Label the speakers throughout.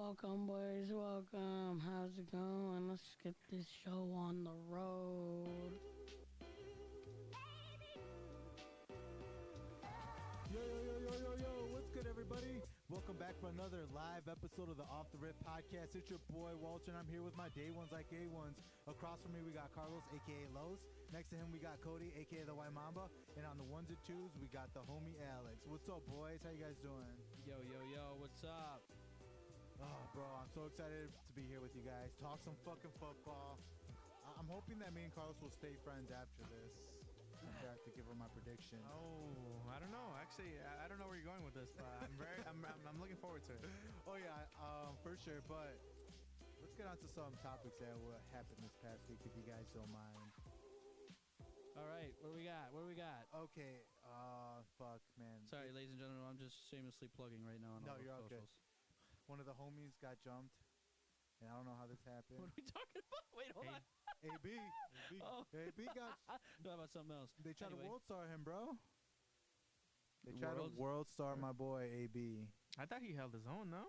Speaker 1: Welcome, boys. Welcome. How's it going? Let's get this show on the road.
Speaker 2: Yo, what's good, everybody? Welcome back for another live episode of the Off the Rip podcast. It's your boy, Walter, and I'm here with my day ones like A1s. Across from me, we got Carlos, a.k.a. Los. Next to him, we got Cody, a.k.a. the White Mamba. And on the ones and twos, we got the homie Alex. What's up, boys? How you guys doing?
Speaker 3: Yo, what's up?
Speaker 2: Oh, bro, I'm so excited to be here with you guys. Talk some fucking football. I'm hoping that me and Carlos will stay friends after this. I have to give her my prediction.
Speaker 3: Oh, I don't know. Actually, I don't know where you're going with this, but I'm looking forward to it.
Speaker 2: Oh, yeah, for sure. But let's get on to some topics that what happened this past week, if you guys don't mind.
Speaker 3: All right, what do we got?
Speaker 2: Okay, fuck, man.
Speaker 3: Sorry, ladies and gentlemen, I'm just shamelessly plugging right now on
Speaker 2: No,
Speaker 3: all
Speaker 2: you're
Speaker 3: the
Speaker 2: all good.
Speaker 3: socials.
Speaker 2: One of the homies got jumped, and I don't know how this happened.
Speaker 3: What are we talking about? Wait, hold on.
Speaker 2: AB
Speaker 3: Oh.
Speaker 2: AB got.
Speaker 3: No, about something else.
Speaker 2: They tried to
Speaker 3: Anyway.
Speaker 2: world star him, bro. They tried to world star my boy AB.
Speaker 4: I thought he held his own, no?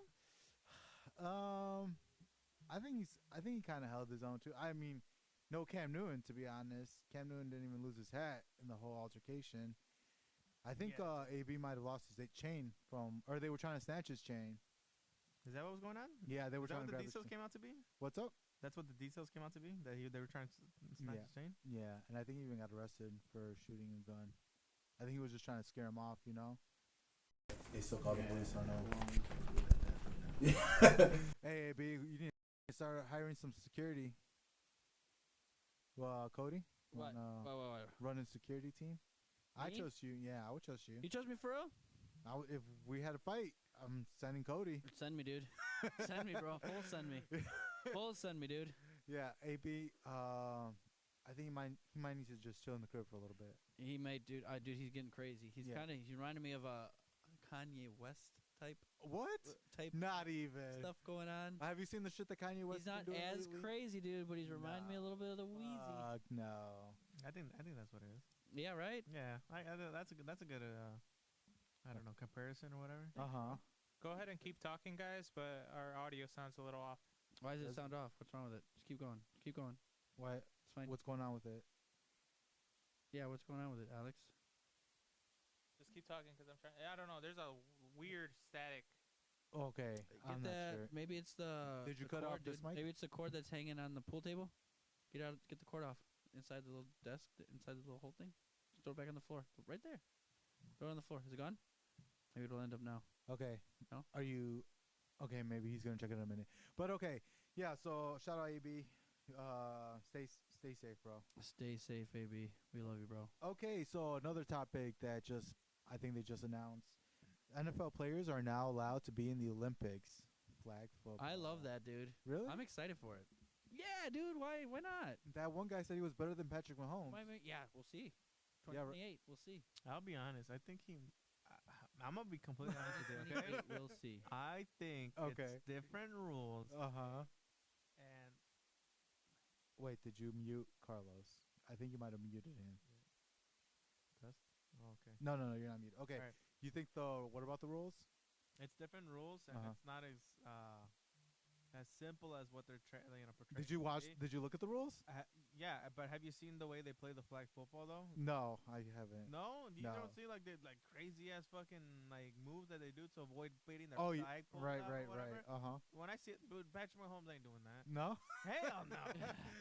Speaker 2: I think he kind of held his own too. I mean, no Cam Newton, to be honest. Cam Newton didn't even lose his hat in the whole altercation. I think AB might have lost his chain or they were trying to snatch his chain.
Speaker 4: Is that what was going on?
Speaker 2: Yeah, they were
Speaker 4: Is that
Speaker 2: trying to
Speaker 4: what
Speaker 2: grab
Speaker 4: the
Speaker 2: his
Speaker 4: details
Speaker 2: chain.
Speaker 4: came out to be?
Speaker 2: What's up?
Speaker 4: That's what the details came out to be? That they were trying to snatch
Speaker 2: Yeah.
Speaker 4: his chain?
Speaker 2: Yeah, and I think he even got arrested for shooting a gun. I think he was just trying to scare him off, you know? They still call the police on him. Hey, AB, you need to start hiring some security. Well, Cody?
Speaker 3: What?
Speaker 2: Wanna run a security team? I
Speaker 3: Me?
Speaker 2: trust you. Yeah, I would trust you.
Speaker 3: You trust me for real?
Speaker 2: If we had a fight, I'm sending Cody.
Speaker 3: Send me, dude. Send me, bro. Full send me. Full send me, dude.
Speaker 2: Yeah, AB. I think he might need to just chill in the crib for a little bit.
Speaker 3: He might, dude. Dude, he's getting crazy. He's
Speaker 2: Yeah.
Speaker 3: he reminded me of a Kanye West type
Speaker 2: What? Not even.
Speaker 3: stuff going on.
Speaker 2: Have you seen the shit that Kanye West?
Speaker 3: He's not
Speaker 2: been doing
Speaker 3: as
Speaker 2: lately?
Speaker 3: crazy, dude, but he's reminding me a little bit of the Wheezy.
Speaker 2: No.
Speaker 4: I think that's what it is.
Speaker 3: Yeah, right?
Speaker 4: Yeah, that's a good I don't know, comparison or whatever.
Speaker 5: Go ahead and keep talking, guys, but our audio sounds a little off.
Speaker 3: Why does it sound off? What's wrong with it? Just keep going. Keep going.
Speaker 2: What?
Speaker 3: It's fine.
Speaker 2: What's going on with it?
Speaker 3: Yeah, what's going on with it, Alex?
Speaker 5: Just keep talking because I'm trying. I don't know. There's a weird static.
Speaker 2: Okay, I'm
Speaker 3: Get
Speaker 2: not
Speaker 3: that.
Speaker 2: sure.
Speaker 3: Maybe it's the.
Speaker 2: Did you
Speaker 3: the
Speaker 2: cut off
Speaker 3: cord,
Speaker 2: this
Speaker 3: dude.
Speaker 2: mic?
Speaker 3: Maybe it's the cord that's hanging on the pool table. Get the cord off inside the little desk, inside the little whole thing. Just throw it back on the floor, right there. Throw it on the floor. Is it gone? Maybe it'll end up now.
Speaker 2: Okay.
Speaker 3: No?
Speaker 2: Are you? Okay, maybe he's gonna check it in a minute. But okay, yeah. So shout out AB. Stay safe, bro.
Speaker 3: Stay safe, baby. We love you, bro.
Speaker 2: Okay, so another topic that I think they just announced. NFL players are now allowed to be in the Olympics. Flag football.
Speaker 3: I love that, dude.
Speaker 2: Really?
Speaker 3: I'm excited for it. Yeah, dude. Why not?
Speaker 2: That one guy said he was better than Patrick Mahomes.
Speaker 3: Yeah, we'll see.
Speaker 2: Yeah,
Speaker 3: 2028, we'll see.
Speaker 4: I'll be honest. I think I'm gonna be completely honest with you. Okay.
Speaker 3: 2028, we'll see.
Speaker 4: I think
Speaker 2: Okay.
Speaker 4: it's different rules, and
Speaker 2: Wait, did you mute Carlos? I think you might have muted him.
Speaker 4: test. Oh, okay.
Speaker 2: No, you're not muted. Okay.
Speaker 4: Alright.
Speaker 2: You think what about the rules?
Speaker 4: It's different rules, and
Speaker 2: Uh-huh.
Speaker 4: it's not as simple as what they're portraying.
Speaker 2: Did you watch?
Speaker 4: to be.
Speaker 2: Did you look at the rules?
Speaker 4: Yeah, but have you seen the way they play the flag football though?
Speaker 2: No, I haven't.
Speaker 4: No, you
Speaker 2: No.
Speaker 4: don't see like the crazy ass fucking like moves that they do to avoid beating their
Speaker 2: Oh,
Speaker 4: flag poles
Speaker 2: right.
Speaker 4: out or whatever.
Speaker 2: Uh-huh.
Speaker 4: When I see it, dude, Patrick Mahomes ain't doing that.
Speaker 2: No.
Speaker 4: Hell no.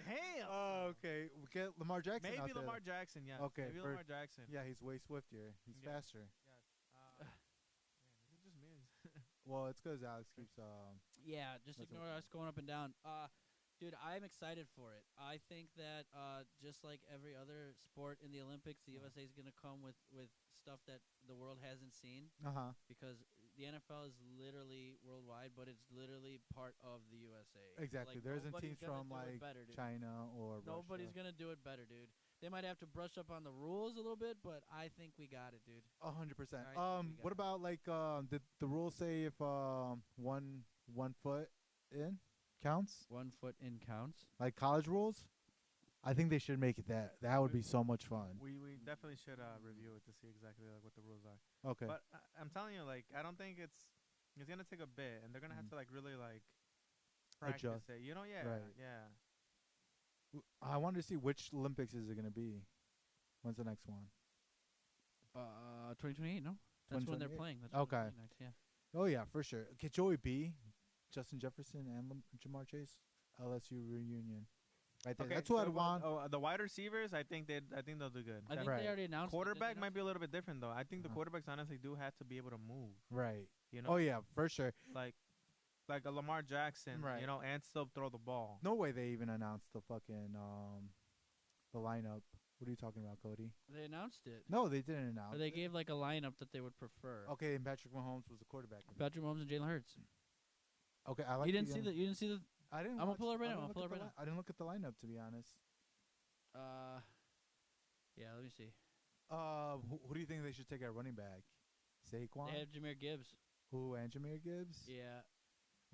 Speaker 4: Hell.
Speaker 2: Oh, okay. We get Lamar Jackson. out
Speaker 4: Maybe
Speaker 2: there.
Speaker 4: Lamar Jackson. Yes.
Speaker 2: Okay,
Speaker 4: Maybe
Speaker 2: for-
Speaker 4: Lamar Jackson.
Speaker 2: Yeah, he's way swifter. He's
Speaker 4: Yeah.
Speaker 2: faster.
Speaker 4: Yes. Man, is it just me?
Speaker 2: Well, it's because Alex keeps
Speaker 3: Yeah, just
Speaker 2: That's
Speaker 3: ignore us going up and down. Dude, I'm excited for it. I think that just like every other sport in the Olympics, the USA is gonna come with stuff that the world hasn't seen because the NFL is literally worldwide, but it's literally part of the USA.
Speaker 2: exactly.
Speaker 3: Like,
Speaker 2: There isn't
Speaker 3: nobody's
Speaker 2: teams
Speaker 3: gonna
Speaker 2: from
Speaker 3: do it
Speaker 2: like
Speaker 3: better, dude.
Speaker 2: China or
Speaker 3: Nobody's
Speaker 2: Russia.
Speaker 3: gonna do it better, dude. They might have to brush up on the rules a little bit, but I think we got it, dude.
Speaker 2: 100%.
Speaker 3: I think we got
Speaker 2: What
Speaker 3: it.
Speaker 2: about like did the rules say if one foot in counts?
Speaker 3: 1 foot in counts.
Speaker 2: Like college rules? I think they should make it that. That would be so much fun.
Speaker 4: We definitely should review it to see exactly like what the rules are.
Speaker 2: Okay.
Speaker 4: But I'm telling you, like, I don't think it's It's gonna take a bit, and they're gonna have
Speaker 2: Mhm.
Speaker 4: to like really like practice
Speaker 2: Adjust.
Speaker 4: it. You know, yeah,
Speaker 2: Right.
Speaker 4: yeah.
Speaker 2: I wanted to see which Olympics is it going to be. When's the next one?
Speaker 3: 2028. No, that's when they're
Speaker 2: 2028?
Speaker 3: playing. That's when they're
Speaker 2: Okay.
Speaker 3: playing next. Yeah.
Speaker 2: Oh yeah, for sure. Okay, Joey B, Justin Jefferson, and Jamar Chase, LSU reunion. Right there.
Speaker 4: Okay,
Speaker 2: That's what
Speaker 4: so
Speaker 2: I'd want.
Speaker 4: the wide receivers, I think they'll do good.
Speaker 3: I think
Speaker 2: Right.
Speaker 3: they already announced.
Speaker 4: Quarterback might be a little bit different though. I think the
Speaker 2: Uh-huh.
Speaker 4: quarterbacks honestly do have to be able to move.
Speaker 2: Right.
Speaker 4: You know,
Speaker 2: Oh yeah, for sure.
Speaker 4: like a Lamar Jackson,
Speaker 2: Right.
Speaker 4: you know, and still throw the ball.
Speaker 2: No way they even announced the fucking the lineup. What are you talking about, Cody?
Speaker 3: They announced it.
Speaker 2: No, they didn't announce.
Speaker 3: Or they
Speaker 2: it.
Speaker 3: gave like a lineup that they would prefer.
Speaker 2: Okay, and Patrick Mahomes was the quarterback. in it.
Speaker 3: Patrick Mahomes and Jalen Hurts.
Speaker 2: Okay, I like.
Speaker 3: You didn't see the. You didn't see the.
Speaker 2: I didn't.
Speaker 3: I'm gonna
Speaker 2: watch-
Speaker 3: pull it right
Speaker 2: I
Speaker 3: now,
Speaker 2: didn't
Speaker 3: I'll
Speaker 2: look
Speaker 3: pull
Speaker 2: at
Speaker 3: it
Speaker 2: the
Speaker 3: right
Speaker 2: li- I didn't look at the lineup to be honest.
Speaker 3: Yeah. Let me see.
Speaker 2: Who do you think they should take at running back? Saquon.
Speaker 3: They have Jameer Gibbs.
Speaker 2: Who? And Jameer Gibbs.
Speaker 3: Yeah.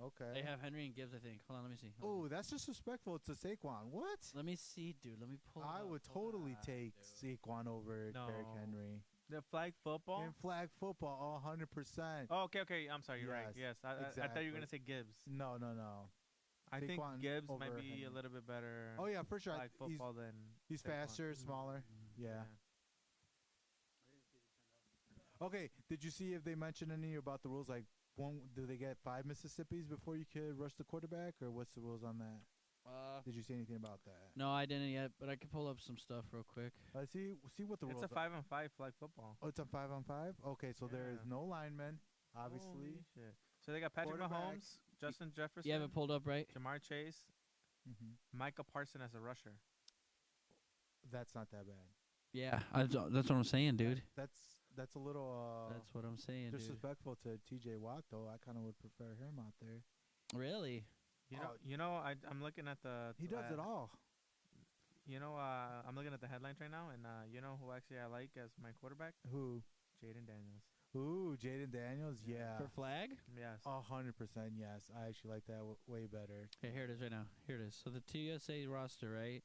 Speaker 2: Okay.
Speaker 3: They have Henry and Gibbs. I think. Hold on. Let me see.
Speaker 2: Oh, that's disrespectful to Saquon. What?
Speaker 3: Let me see, dude. Let me pull. it
Speaker 2: I
Speaker 3: up.
Speaker 2: would
Speaker 3: Hold
Speaker 2: totally
Speaker 3: on,
Speaker 2: take
Speaker 3: dude.
Speaker 2: Saquon over Derrick
Speaker 4: No.
Speaker 2: Henry.
Speaker 4: The flag football.
Speaker 2: In flag football, 100%.
Speaker 4: Oh, okay. I'm sorry. You're right.
Speaker 2: Yes,
Speaker 4: Yes, I thought you were gonna say Gibbs.
Speaker 2: No.
Speaker 4: I think
Speaker 2: Saquon
Speaker 4: Gibbs might
Speaker 2: over
Speaker 4: be
Speaker 2: Henry.
Speaker 4: a little bit better.
Speaker 2: Oh yeah, for sure.
Speaker 4: flag football than
Speaker 2: He's
Speaker 4: Saquon.
Speaker 2: faster, smaller. Yeah. Okay. Did you see if they mentioned any about the rules? Like, do they get 5 Mississippis before you could rush the quarterback, or what's the rules on that? Did you see anything about that?
Speaker 3: No, I didn't yet, but I can pull up some stuff real quick.
Speaker 2: See what the
Speaker 4: It's
Speaker 2: rules.
Speaker 4: a 5-on-5 flag football.
Speaker 2: Oh, it's a 5-on-5. Okay, so there is
Speaker 4: Yeah.
Speaker 2: no linemen, obviously.
Speaker 4: Holy shit. So they got Patrick
Speaker 2: Quarterback.
Speaker 4: Mahomes, Justin Jefferson,
Speaker 3: You have it pulled up, right?
Speaker 4: Jamar Chase,
Speaker 2: Hmm.
Speaker 4: Micah Parson as a rusher.
Speaker 2: That's not that bad.
Speaker 3: Yeah, that's what I'm saying, dude.
Speaker 2: That's a little
Speaker 3: That's what I'm saying, dude.
Speaker 2: disrespectful to T.J. Watt, though. I kind of would prefer him out there.
Speaker 3: Really?
Speaker 4: I'm looking at the.
Speaker 2: He does it all.
Speaker 4: I'm looking at the headlines right now, and you know who actually I like as my quarterback?
Speaker 2: Who?
Speaker 4: Jaden Daniels.
Speaker 2: Ooh, Jaden Daniels. Yeah.
Speaker 3: For flag?
Speaker 4: Yes.
Speaker 2: 100%. Yes, I actually like that way better.
Speaker 3: Okay, here it is right now. Here it is. So the TUSA roster, right?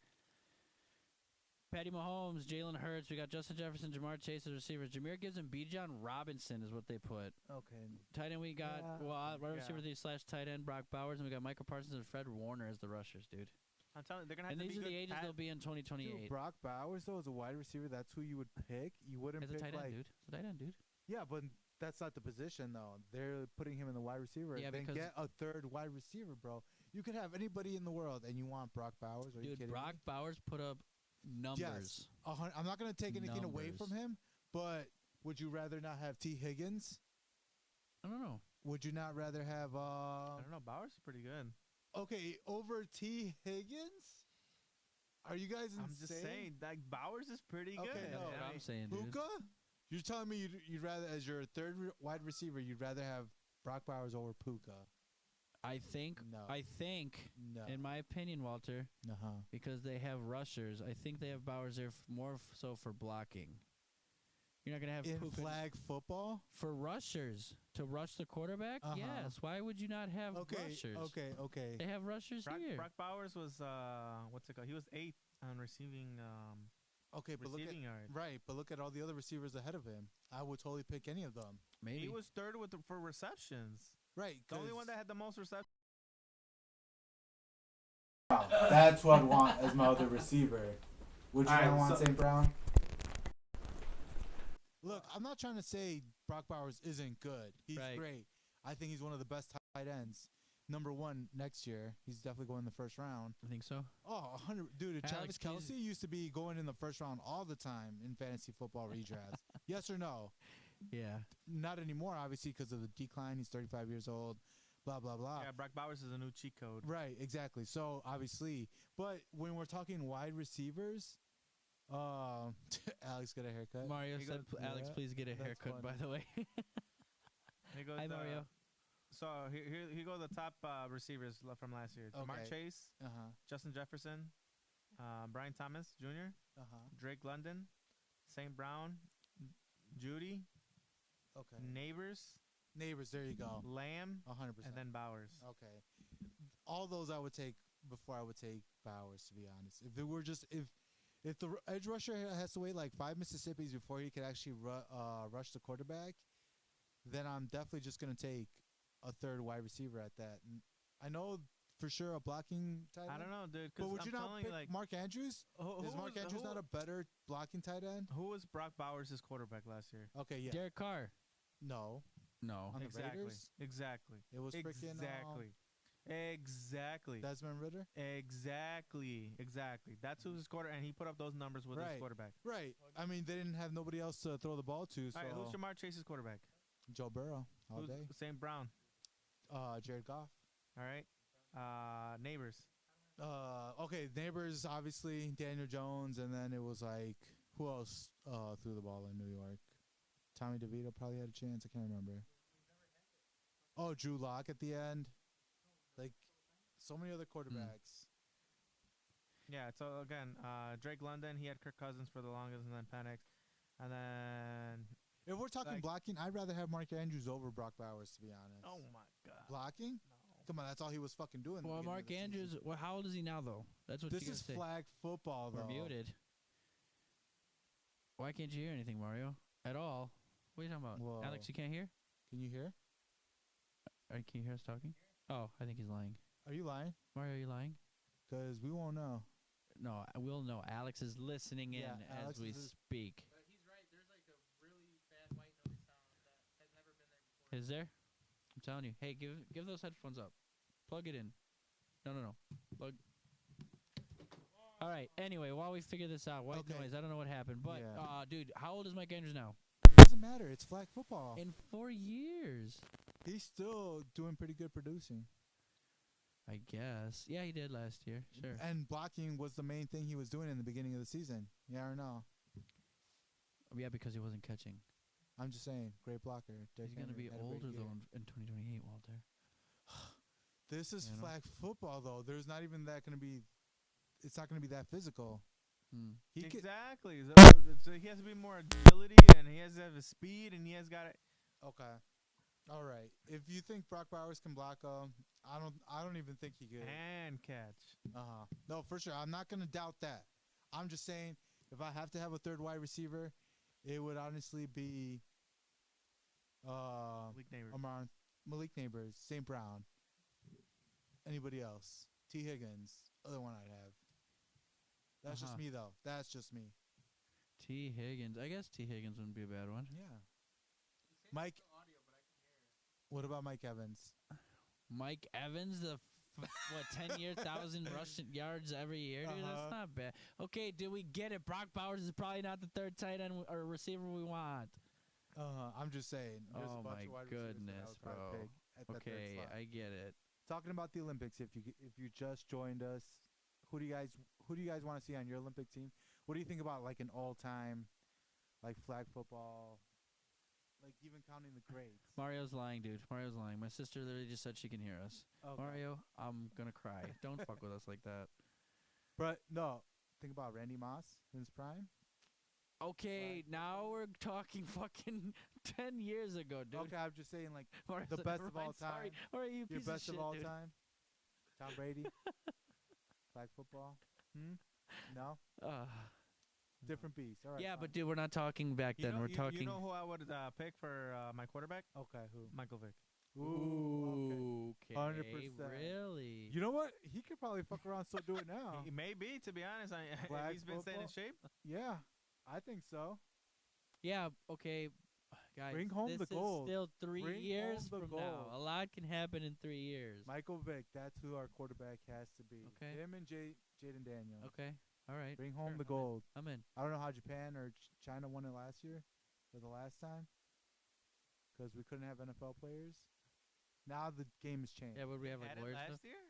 Speaker 3: Patty Mahomes, Jalen Hurts. We got Justin Jefferson, Jamar Chase as receivers. Jameer Gibbs and Bijan Robinson is what they put.
Speaker 2: Okay.
Speaker 3: Tight end, we got wide receiver
Speaker 4: Yeah.
Speaker 3: 3 / tight end Brock Bowers, and we got Michael Parsons and Fred Warner as the rushers, dude.
Speaker 4: I'm telling you, they're gonna have
Speaker 3: And
Speaker 4: to
Speaker 3: these
Speaker 4: be
Speaker 3: are the
Speaker 4: good
Speaker 3: ages they'll be in 2028.
Speaker 2: Dude, Brock Bowers, though, as a wide receiver, that's who you would pick. You wouldn't
Speaker 3: As a
Speaker 2: pick
Speaker 3: tight end,
Speaker 2: like
Speaker 3: dude. It's a tight end, dude.
Speaker 2: Yeah, but that's not the position though. They're putting him in the wide receiver.
Speaker 3: Yeah,
Speaker 2: then
Speaker 3: because-
Speaker 2: get a third wide receiver, bro. You could have anybody in the world, and you want Brock Bowers? Are you
Speaker 3: Dude,
Speaker 2: kidding
Speaker 3: Brock
Speaker 2: me?
Speaker 3: Bowers put up numbers.
Speaker 2: Yes, I'm not gonna take anything away from
Speaker 3: Numbers.
Speaker 2: him, but would you rather not have T. Higgins?
Speaker 3: I don't know.
Speaker 2: Would you not rather have
Speaker 4: I don't know. Bowers is pretty good.
Speaker 2: okay over T. Higgins? Are you guys insane?
Speaker 4: I'm just saying, like Bowers is pretty
Speaker 2: Okay,
Speaker 4: good.
Speaker 2: no,
Speaker 3: That's what I'm saying, dude.
Speaker 2: Puka? You're telling me you'd rather, as your third wide receiver, you'd rather have Brock Bowers over Puka?
Speaker 3: I think,
Speaker 2: No. No.
Speaker 3: in my opinion, Walter,
Speaker 2: Uh-huh.
Speaker 3: because they have rushers, I think they have Bowers there so for blocking. You're not gonna have
Speaker 2: In
Speaker 3: Puka
Speaker 2: flag football?
Speaker 3: for rushers to rush the quarterback.
Speaker 2: Uh-huh.
Speaker 3: Yes. Why would you not have
Speaker 2: Okay,
Speaker 3: rushers?
Speaker 2: okay.
Speaker 3: They have rushers here.
Speaker 4: Brock Bowers was what's it called? He was 8th on receiving
Speaker 2: Okay, but look at
Speaker 4: receiving yards.
Speaker 2: right, but look at all the other receivers ahead of him. I would totally pick any of them.
Speaker 3: Maybe.
Speaker 4: He was 3rd for receptions.
Speaker 2: Right,
Speaker 4: The only one that had the most receptions.
Speaker 2: that's what I want as my other receiver. Would you
Speaker 4: Alright,
Speaker 2: not want
Speaker 4: so-
Speaker 2: St. Brown? Look, I'm not trying to say Brock Bowers isn't good. He's
Speaker 3: Right.
Speaker 2: great. I think he's one of the best tight ends. Number 1 next year. He's definitely going in the first round.
Speaker 3: I think so.
Speaker 2: Oh, 100. Dude, Travis
Speaker 3: Alex, please-
Speaker 2: Kelsey used to be going in the first round all the time in fantasy football redrafts. Yes or no?
Speaker 3: Yeah.
Speaker 2: Not anymore, obviously, because of the decline. He's 35 years old. Blah, blah, blah.
Speaker 4: Yeah, Brock Bowers is a new cheat code.
Speaker 2: Right, exactly. So, obviously. But when we're talking wide receivers, Alex got a haircut.
Speaker 3: Mario
Speaker 4: He
Speaker 3: said,
Speaker 2: goes-
Speaker 3: Alex,
Speaker 2: Yeah,
Speaker 3: please get a
Speaker 2: that's
Speaker 3: haircut, by
Speaker 2: funny.
Speaker 3: the way.
Speaker 4: Here goes
Speaker 3: Hi, Mario.
Speaker 4: So here go the top receivers from last year: Jamar
Speaker 2: Okay.
Speaker 4: Chase,
Speaker 2: Uh-huh.
Speaker 4: Justin Jefferson, Brian Thomas Jr.,
Speaker 2: Uh-huh.
Speaker 4: Drake London, St. Brown, Judy,
Speaker 2: Okay.
Speaker 4: Neighbors,
Speaker 2: Neighbors, there you go.
Speaker 4: Lamb,
Speaker 2: 100%.
Speaker 4: and then Bowers.
Speaker 2: Okay. All those I would take before I would take Bowers, to be honest. If it were just if the edge rusher has to wait like 5 Mississippis before he could actually rush the quarterback, then I'm definitely just gonna take a third wide receiver at that. And I know for sure a blocking tight end.
Speaker 4: I don't know, dude.
Speaker 2: But would
Speaker 4: I'm
Speaker 2: you not
Speaker 4: telling
Speaker 2: pick
Speaker 4: you, like,
Speaker 2: Mark Andrews? Is Mark Andrews not a better blocking tight end?
Speaker 4: Who was Brock Bowers' quarterback last year?
Speaker 2: Okay, yeah.
Speaker 3: Derek Carr.
Speaker 2: No.
Speaker 3: No.
Speaker 2: On the
Speaker 4: Exactly.
Speaker 2: Raiders?
Speaker 4: Exactly.
Speaker 2: It was freaking
Speaker 4: Exactly.
Speaker 2: Desmond Ritter?
Speaker 4: Exactly. That's who's his quarter, and he put up those numbers with his quarterback.
Speaker 2: Right. I mean, they didn't have nobody else to throw the ball to. So
Speaker 4: All right, who's Jamar Chase's quarterback?
Speaker 2: Joe Burrow all
Speaker 4: Who's
Speaker 2: day.
Speaker 4: St. Brown?
Speaker 2: Jared Goff.
Speaker 4: All right. Neighbors.
Speaker 2: Okay, Neighbors, obviously, Daniel Jones, and then it was like, who else threw the ball in New York? Tommy DeVito probably had a chance. I can't remember. Oh, Drew Lock at the end. Like, so many other quarterbacks.
Speaker 4: Yeah, so again, Drake London, he had Kirk Cousins for the longest, and then Penix. And then...
Speaker 2: If we're talking blocking, I'd rather have Mark Andrews over Brock Bowers, to be honest.
Speaker 4: Oh, my God.
Speaker 2: Blocking? No. Come on, that's all he was fucking doing.
Speaker 3: Well, Mark Andrews, how old is he now, though? That's what
Speaker 2: this
Speaker 3: you
Speaker 2: is
Speaker 3: say.
Speaker 2: flag football, though.
Speaker 3: We're muted. Why can't you hear anything, Mario? At all? What are you talking about?
Speaker 2: Whoa.
Speaker 3: Alex, you can't hear?
Speaker 2: Can you hear?
Speaker 3: Can you hear us talking? Oh, I think he's lying.
Speaker 2: Are you lying?
Speaker 3: Mario, are you lying?
Speaker 2: Because we won't know.
Speaker 3: No, I will know. Alex is listening in as we speak.
Speaker 5: But he's right. There's like a really bad white noise sound that has never been there before.
Speaker 3: Is there? I'm telling you. Hey, give those headphones up. Plug it in. No. Plug. All right. Anyway, while we figure this out, white noise. I don't know what happened, but dude, how old is Mike Andrews now?
Speaker 2: Doesn't matter. It's flag football.
Speaker 3: In 4 years.
Speaker 2: He's still doing pretty good producing.
Speaker 3: I guess. Yeah, he did last year. Sure.
Speaker 2: And blocking was the main thing he was doing in the beginning of the season. Yeah or no?
Speaker 3: Yeah, because he wasn't catching.
Speaker 2: I'm just saying, great blocker.
Speaker 3: He's going to be older, though, in 2028, Walter.
Speaker 2: This is flag football, though. There's not even that going to be... It's not going to be that physical.
Speaker 4: Exactly. So he has to be more agility, and he has to have his speed, and he has got it.
Speaker 2: Okay. All right. If you think Brock Bowers can block I don't even think he could.
Speaker 4: And catch.
Speaker 2: No, for sure. I'm not going to doubt that. I'm just saying, if I have to have a third wide receiver, it would honestly be Malik Neighbors, St. Brown. Anybody else? T. Higgins, other one I'd have. That's just me, though. That's just me.
Speaker 3: T. Higgins. I guess T. Higgins wouldn't be a bad one.
Speaker 2: Yeah. Mike. What about Mike Evans?
Speaker 3: Mike Evans, 10 year, 1,000 rushing yards every year? Dude, that's not bad. Okay, do we get it? Brock Bowers is probably not the third tight end or receiver we want.
Speaker 2: I'm just saying.
Speaker 3: Oh, my goodness, bro. Okay, I get it.
Speaker 2: Talking about the Olympics, if you just joined us, who do you guys want to see on your Olympic team? What do you think about like an all-time like flag football? Like, even counting the grades.
Speaker 3: Mario's lying, dude. Mario's lying. My sister literally just said she can hear us. Okay. Mario, I'm going to cry. Don't fuck with us like that.
Speaker 2: But, no. Think about Randy Moss in his prime.
Speaker 3: Okay, now we're talking fucking 10 years ago, dude.
Speaker 2: Okay, I'm just saying, like, the best of all time.
Speaker 3: Sorry. All right, you
Speaker 2: Your
Speaker 3: piece
Speaker 2: best
Speaker 3: of
Speaker 2: of all
Speaker 3: shit,
Speaker 2: time. Tom Brady. Flag football. No? Different beast. All right.
Speaker 3: Yeah, but dude, we're not talking back then. We're talking.
Speaker 4: You know who I would pick for my quarterback?
Speaker 2: Okay, who?
Speaker 4: Michael Vick.
Speaker 3: Ooh, okay.
Speaker 2: 100%.
Speaker 3: Really?
Speaker 2: You know what? He could probably fuck around still do it now.
Speaker 4: He may be, to be honest. He's been staying in shape.
Speaker 2: Yeah, I think so.
Speaker 3: Yeah, okay. Guys,
Speaker 2: bring home the gold.
Speaker 3: This is still 3 years from now. A lot can happen in 3 years.
Speaker 2: Michael Vick, that's who our quarterback has to be.
Speaker 3: Okay.
Speaker 2: Him and Jaden Daniels.
Speaker 3: Okay. All right.
Speaker 2: Bring home the gold.
Speaker 3: I'm in.
Speaker 2: I don't know how Japan or China won it last year or the last time because we couldn't have NFL players. Now the game has changed.
Speaker 3: Yeah, would we have like lawyers
Speaker 4: last year?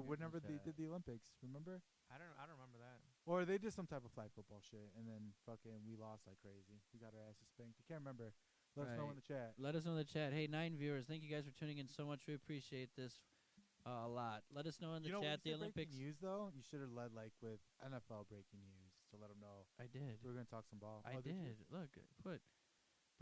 Speaker 2: Whenever they did the Olympics, remember?
Speaker 4: I don't remember that.
Speaker 2: Or they did some type of flag football shit, and then fucking we lost like crazy. We got our asses spanked. I can't remember. Let us know in the chat.
Speaker 3: Let us know in the chat. Hey, 9 viewers, thank you guys for tuning in so much. We appreciate this a lot. Let us know in the chat the Olympics.
Speaker 2: News though, you should have led like with NFL breaking news to let them know.
Speaker 3: I did.
Speaker 2: We were gonna talk some ball.
Speaker 3: I did. Look, put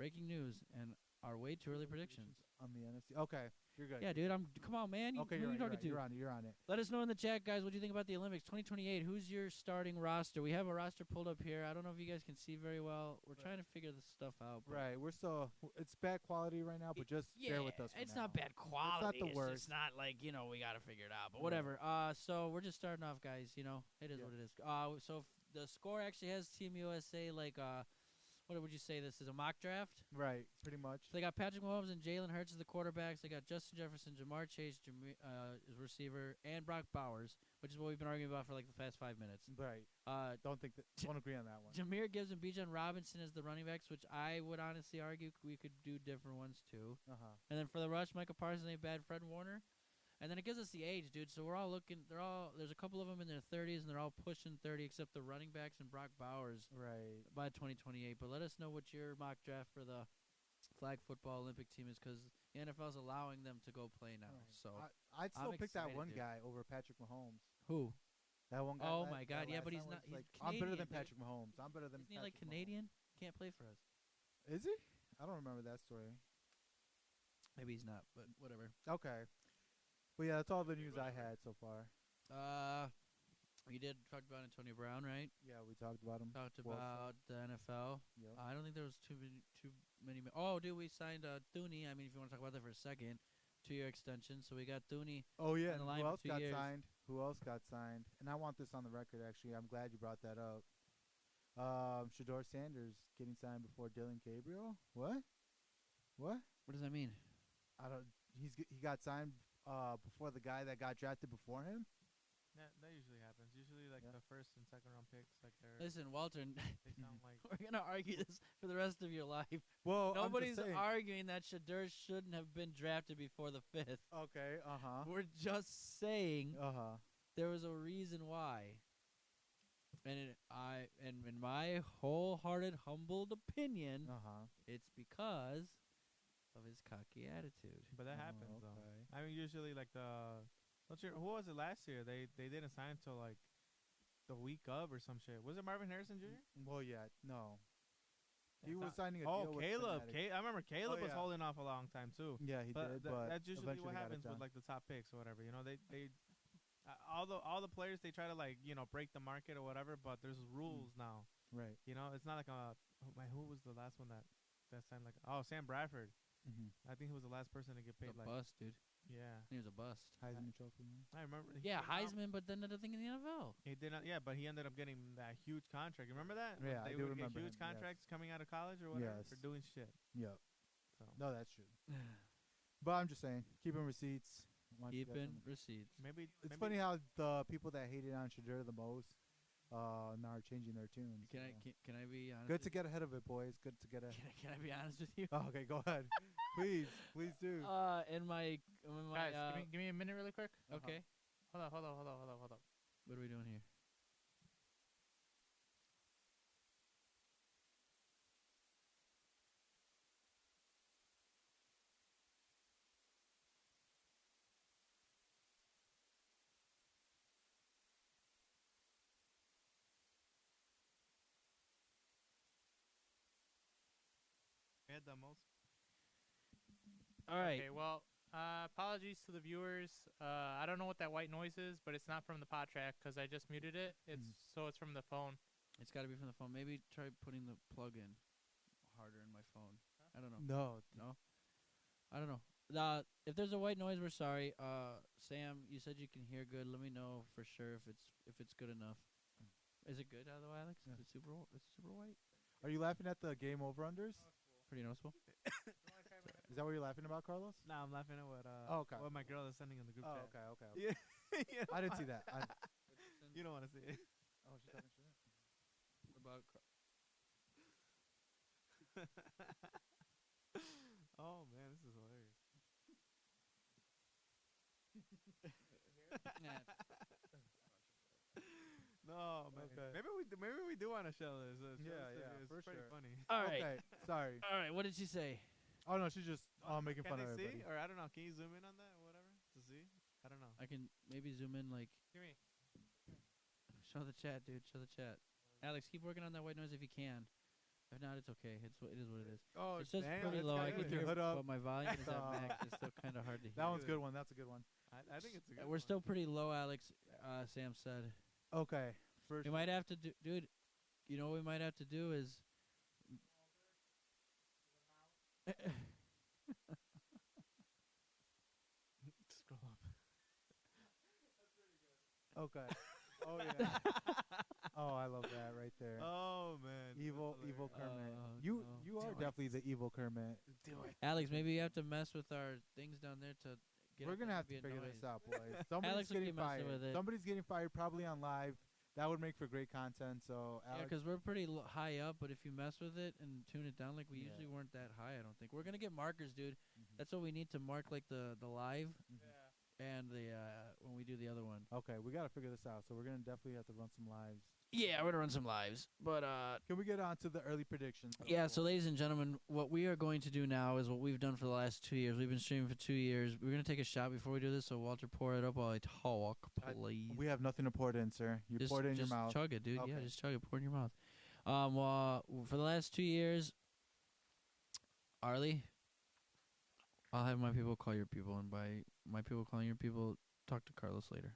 Speaker 3: breaking news and our way too early predictions.
Speaker 2: On the NFC. Okay, you're good.
Speaker 3: Yeah, dude. Come on, man.
Speaker 2: Okay,
Speaker 3: who
Speaker 2: you're,
Speaker 3: are you
Speaker 2: right,
Speaker 3: talking to?
Speaker 2: you're on it. You're on it.
Speaker 3: Let us know in the chat, guys. What do you think about the Olympics 2028? Who's your starting roster? We have a roster pulled up here. I don't know if you guys can see very well. We're trying to figure this stuff out.
Speaker 2: Right, we're still. It's bad quality right now, but just bear with us.
Speaker 3: It's
Speaker 2: now.
Speaker 3: not bad quality.
Speaker 2: It's not the worst.
Speaker 3: It's not like we gotta figure it out. But whatever. So we're just starting off, guys. It is what it is. So the score actually has Team USA like what would you say this is a mock draft?
Speaker 2: Right, pretty much.
Speaker 3: So they got Patrick Mahomes and Jalen Hurts as the quarterbacks. They got Justin Jefferson, Jamar Chase, as receiver, and Brock Bowers, which is what we've been arguing about for like the past 5 minutes.
Speaker 2: Right. Don't agree on that one.
Speaker 3: Jameer Gibbs and Bijan Robinson as the running backs, which I would honestly argue we could do different ones too. And then for the rush, Micah Parsons ain't bad, Fred Warner. And then it gives us the age, dude. So we're all looking. There's a couple of them in their 30s, and they're all pushing 30, except the running backs and Brock Bowers.
Speaker 2: Right.
Speaker 3: By 2028. But let us know what your mock draft for the flag football Olympic team is, because the NFL is allowing them to go play now.
Speaker 2: Right.
Speaker 3: So
Speaker 2: I'd still pick that one
Speaker 3: dude.
Speaker 2: guy over Patrick Mahomes.
Speaker 3: Who?
Speaker 2: That one guy.
Speaker 3: Oh my God! Yeah, but he's not. He's
Speaker 2: like, I'm better than
Speaker 3: Canadian,
Speaker 2: Patrick Mahomes. I'm better than.
Speaker 3: Isn't he like Canadian? Can't play for us.
Speaker 2: Is he? I don't remember that story.
Speaker 3: Maybe he's not, but whatever.
Speaker 2: Okay. Well, yeah, that's all the news I had so far.
Speaker 3: We did talk about Antonio Brown, right?
Speaker 2: Yeah, we talked about him.
Speaker 3: Talked about the NFL.
Speaker 2: Yep.
Speaker 3: I don't think there was too many. Oh, dude, we signed Thuney. I mean, if you want to talk about that for a second, 2-year extension. So we got Thuney.
Speaker 2: Oh yeah,
Speaker 3: on the
Speaker 2: and
Speaker 3: line
Speaker 2: who
Speaker 3: for
Speaker 2: else
Speaker 3: 2
Speaker 2: got
Speaker 3: years.
Speaker 2: signed? Who else got signed? And I want this on the record. Actually, I'm glad you brought that up. Shador Sanders getting signed before Dylan Gabriel. What?
Speaker 3: What does that mean?
Speaker 2: I don't. He got signed before the guy that got drafted before him.
Speaker 4: That usually happens. Usually, like the first and second round picks, like they're.
Speaker 3: Listen, Walter.
Speaker 4: They sound like.
Speaker 3: We're gonna argue this for the rest of your life.
Speaker 2: Well,
Speaker 3: nobody's arguing that Shador shouldn't have been drafted before the 5th.
Speaker 2: Okay.
Speaker 3: We're just saying. There was a reason why. And in my wholehearted, humbled opinion, it's because of his cocky attitude.
Speaker 4: But that happens, though. I mean, usually, like who was it last year? They didn't sign until like the week of or some shit. Was it Marvin Harrison Jr.?
Speaker 2: Well, yeah, no. He was signing a deal with
Speaker 4: Caleb.
Speaker 2: Fanatic.
Speaker 4: I remember Caleb was holding off a long time too.
Speaker 2: Yeah, he did. But
Speaker 4: that's usually what happens with like the top picks or whatever. You know, they all the players, they try to like break the market or whatever. But there's rules now.
Speaker 2: Right.
Speaker 4: You know, it's not like who was the last one that signed like Sam Bradford. I think he was the last person to get paid
Speaker 3: A
Speaker 4: like
Speaker 3: bust, dude.
Speaker 4: Yeah.
Speaker 3: He was a bust.
Speaker 2: Heisman Trophy.
Speaker 4: I remember.
Speaker 3: Yeah, Heisman, but then another thing in the NFL.
Speaker 4: He did not. Yeah, but he ended up getting that huge contract. You remember that?
Speaker 2: Yeah,
Speaker 4: they
Speaker 2: I do
Speaker 4: would
Speaker 2: remember
Speaker 4: get huge
Speaker 2: him,
Speaker 4: contracts coming out of college or whatever for doing shit.
Speaker 2: Yep.
Speaker 4: So.
Speaker 2: No, that's true. But I'm just saying, keeping receipts.
Speaker 3: Keeping receipts.
Speaker 4: Maybe
Speaker 2: it's funny how the people that hated on Shador the most now are changing their tunes.
Speaker 3: Can I be honest?
Speaker 2: Good to get ahead of it, boys. Good to get ahead.
Speaker 3: Can I be honest with you?
Speaker 2: Oh, okay, go ahead. please do.
Speaker 3: In my
Speaker 5: guys, give me a minute really quick.
Speaker 3: Okay.
Speaker 5: Hold up.
Speaker 3: What are we doing here?
Speaker 4: The most.
Speaker 3: All right.
Speaker 5: Okay, well, apologies to the viewers. I don't know what that white noise is, but it's not from the pod track because I just muted it. So it's from the phone.
Speaker 3: It's got to be from the phone. Maybe try putting the plug in harder in my phone. I don't know. No. I don't know. If there's a white noise, we're sorry. Sam, you said you can hear good. Let me know for sure if it's good enough. Is it good out of the way, Alex?
Speaker 2: Yeah.
Speaker 3: Is it super white?
Speaker 2: Are you laughing at the game over unders?
Speaker 3: Pretty noticeable.
Speaker 2: Is that what you're laughing about, Carlos?
Speaker 4: Nah, I'm laughing at what
Speaker 2: okay.
Speaker 4: what my girl is sending in the group chat.
Speaker 2: Okay.
Speaker 4: Yeah.
Speaker 2: I didn't see that.
Speaker 4: You don't want to see it.
Speaker 2: Oh, she's talking shit.
Speaker 3: About
Speaker 4: Oh man, this is hilarious. No, man.
Speaker 2: Okay.
Speaker 4: Maybe we do want to show this.
Speaker 2: Yeah,
Speaker 4: it's
Speaker 2: for
Speaker 4: pretty
Speaker 2: sure.
Speaker 4: funny.
Speaker 3: All right.
Speaker 2: Okay, sorry.
Speaker 3: All right. What did she say?
Speaker 2: Oh no, she's just making
Speaker 4: Can
Speaker 2: fun of
Speaker 4: they
Speaker 2: everybody.
Speaker 4: see? Or I don't know. Can you zoom in on that or whatever to see? I don't know.
Speaker 3: I can maybe zoom in. Like,
Speaker 5: Hear me.
Speaker 3: show the chat, dude. Show the chat. Alex, keep working on that white noise if you can. If not, it's okay. It is what it is.
Speaker 4: Oh,
Speaker 3: It's just
Speaker 4: damn,
Speaker 3: pretty
Speaker 4: that's
Speaker 3: low. I
Speaker 4: good.
Speaker 3: can
Speaker 2: With your
Speaker 3: hear,
Speaker 2: hood up.
Speaker 3: but my volume is at max. It's still kind of hard to hear.
Speaker 2: That one's a good one. That's a good one.
Speaker 4: I think it's a good
Speaker 3: We're
Speaker 4: one.
Speaker 3: still pretty low, Alex. Sam said.
Speaker 2: Okay. First.
Speaker 3: We might have to do, dude. You know what we might have to do is.
Speaker 4: Scroll up.
Speaker 2: Okay. Oh yeah. Oh, I love that right there.
Speaker 4: Oh man.
Speaker 2: Evil
Speaker 4: That's hilarious.
Speaker 2: Kermit.
Speaker 3: Oh,
Speaker 2: You
Speaker 3: no.
Speaker 2: you are
Speaker 4: Do it.
Speaker 2: definitely the evil Kermit.
Speaker 4: Do it.
Speaker 3: Alex, maybe you have to mess with our things down there to. Get
Speaker 2: We're
Speaker 3: up
Speaker 2: gonna
Speaker 3: that
Speaker 2: have to
Speaker 3: ambient
Speaker 2: figure
Speaker 3: noise.
Speaker 2: this out, boys. Somebody's
Speaker 3: Alex will
Speaker 2: getting
Speaker 3: keep messing
Speaker 2: fired.
Speaker 3: with it.
Speaker 2: Somebody's getting fired, probably on live. That would make for great content. So
Speaker 3: Yeah,
Speaker 2: Alex,
Speaker 3: because we're pretty high up, but if you mess with it and tune it down, like we
Speaker 2: Yeah.
Speaker 3: usually weren't that high, I don't think. We're gonna get markers, dude.
Speaker 2: Mhm.
Speaker 3: That's what we need to mark, like the live
Speaker 2: Mhm.
Speaker 3: and the when we do the other one.
Speaker 2: Okay, we gotta figure this out. So we're gonna definitely have to run some lives.
Speaker 3: Yeah, we're gonna run some lives, but
Speaker 2: Can we get on to the early predictions?
Speaker 3: yeah. So, ladies and gentlemen, what we are going to do now is what we've done for the last 2 years. We've been streaming for 2 years. We're gonna take a shot before we do this. So Walter, pour it up while I talk, please.
Speaker 2: We have nothing to pour it in, sir. You
Speaker 3: Just,
Speaker 2: pour it in your
Speaker 3: just
Speaker 2: mouth.
Speaker 3: chug it, dude. Yeah,
Speaker 2: Okay.
Speaker 3: just chug it. Pour it in your mouth. Well, for the last 2 years, Arlie, I'll have my people call your people, and by my people calling your people, talk to Carlos later.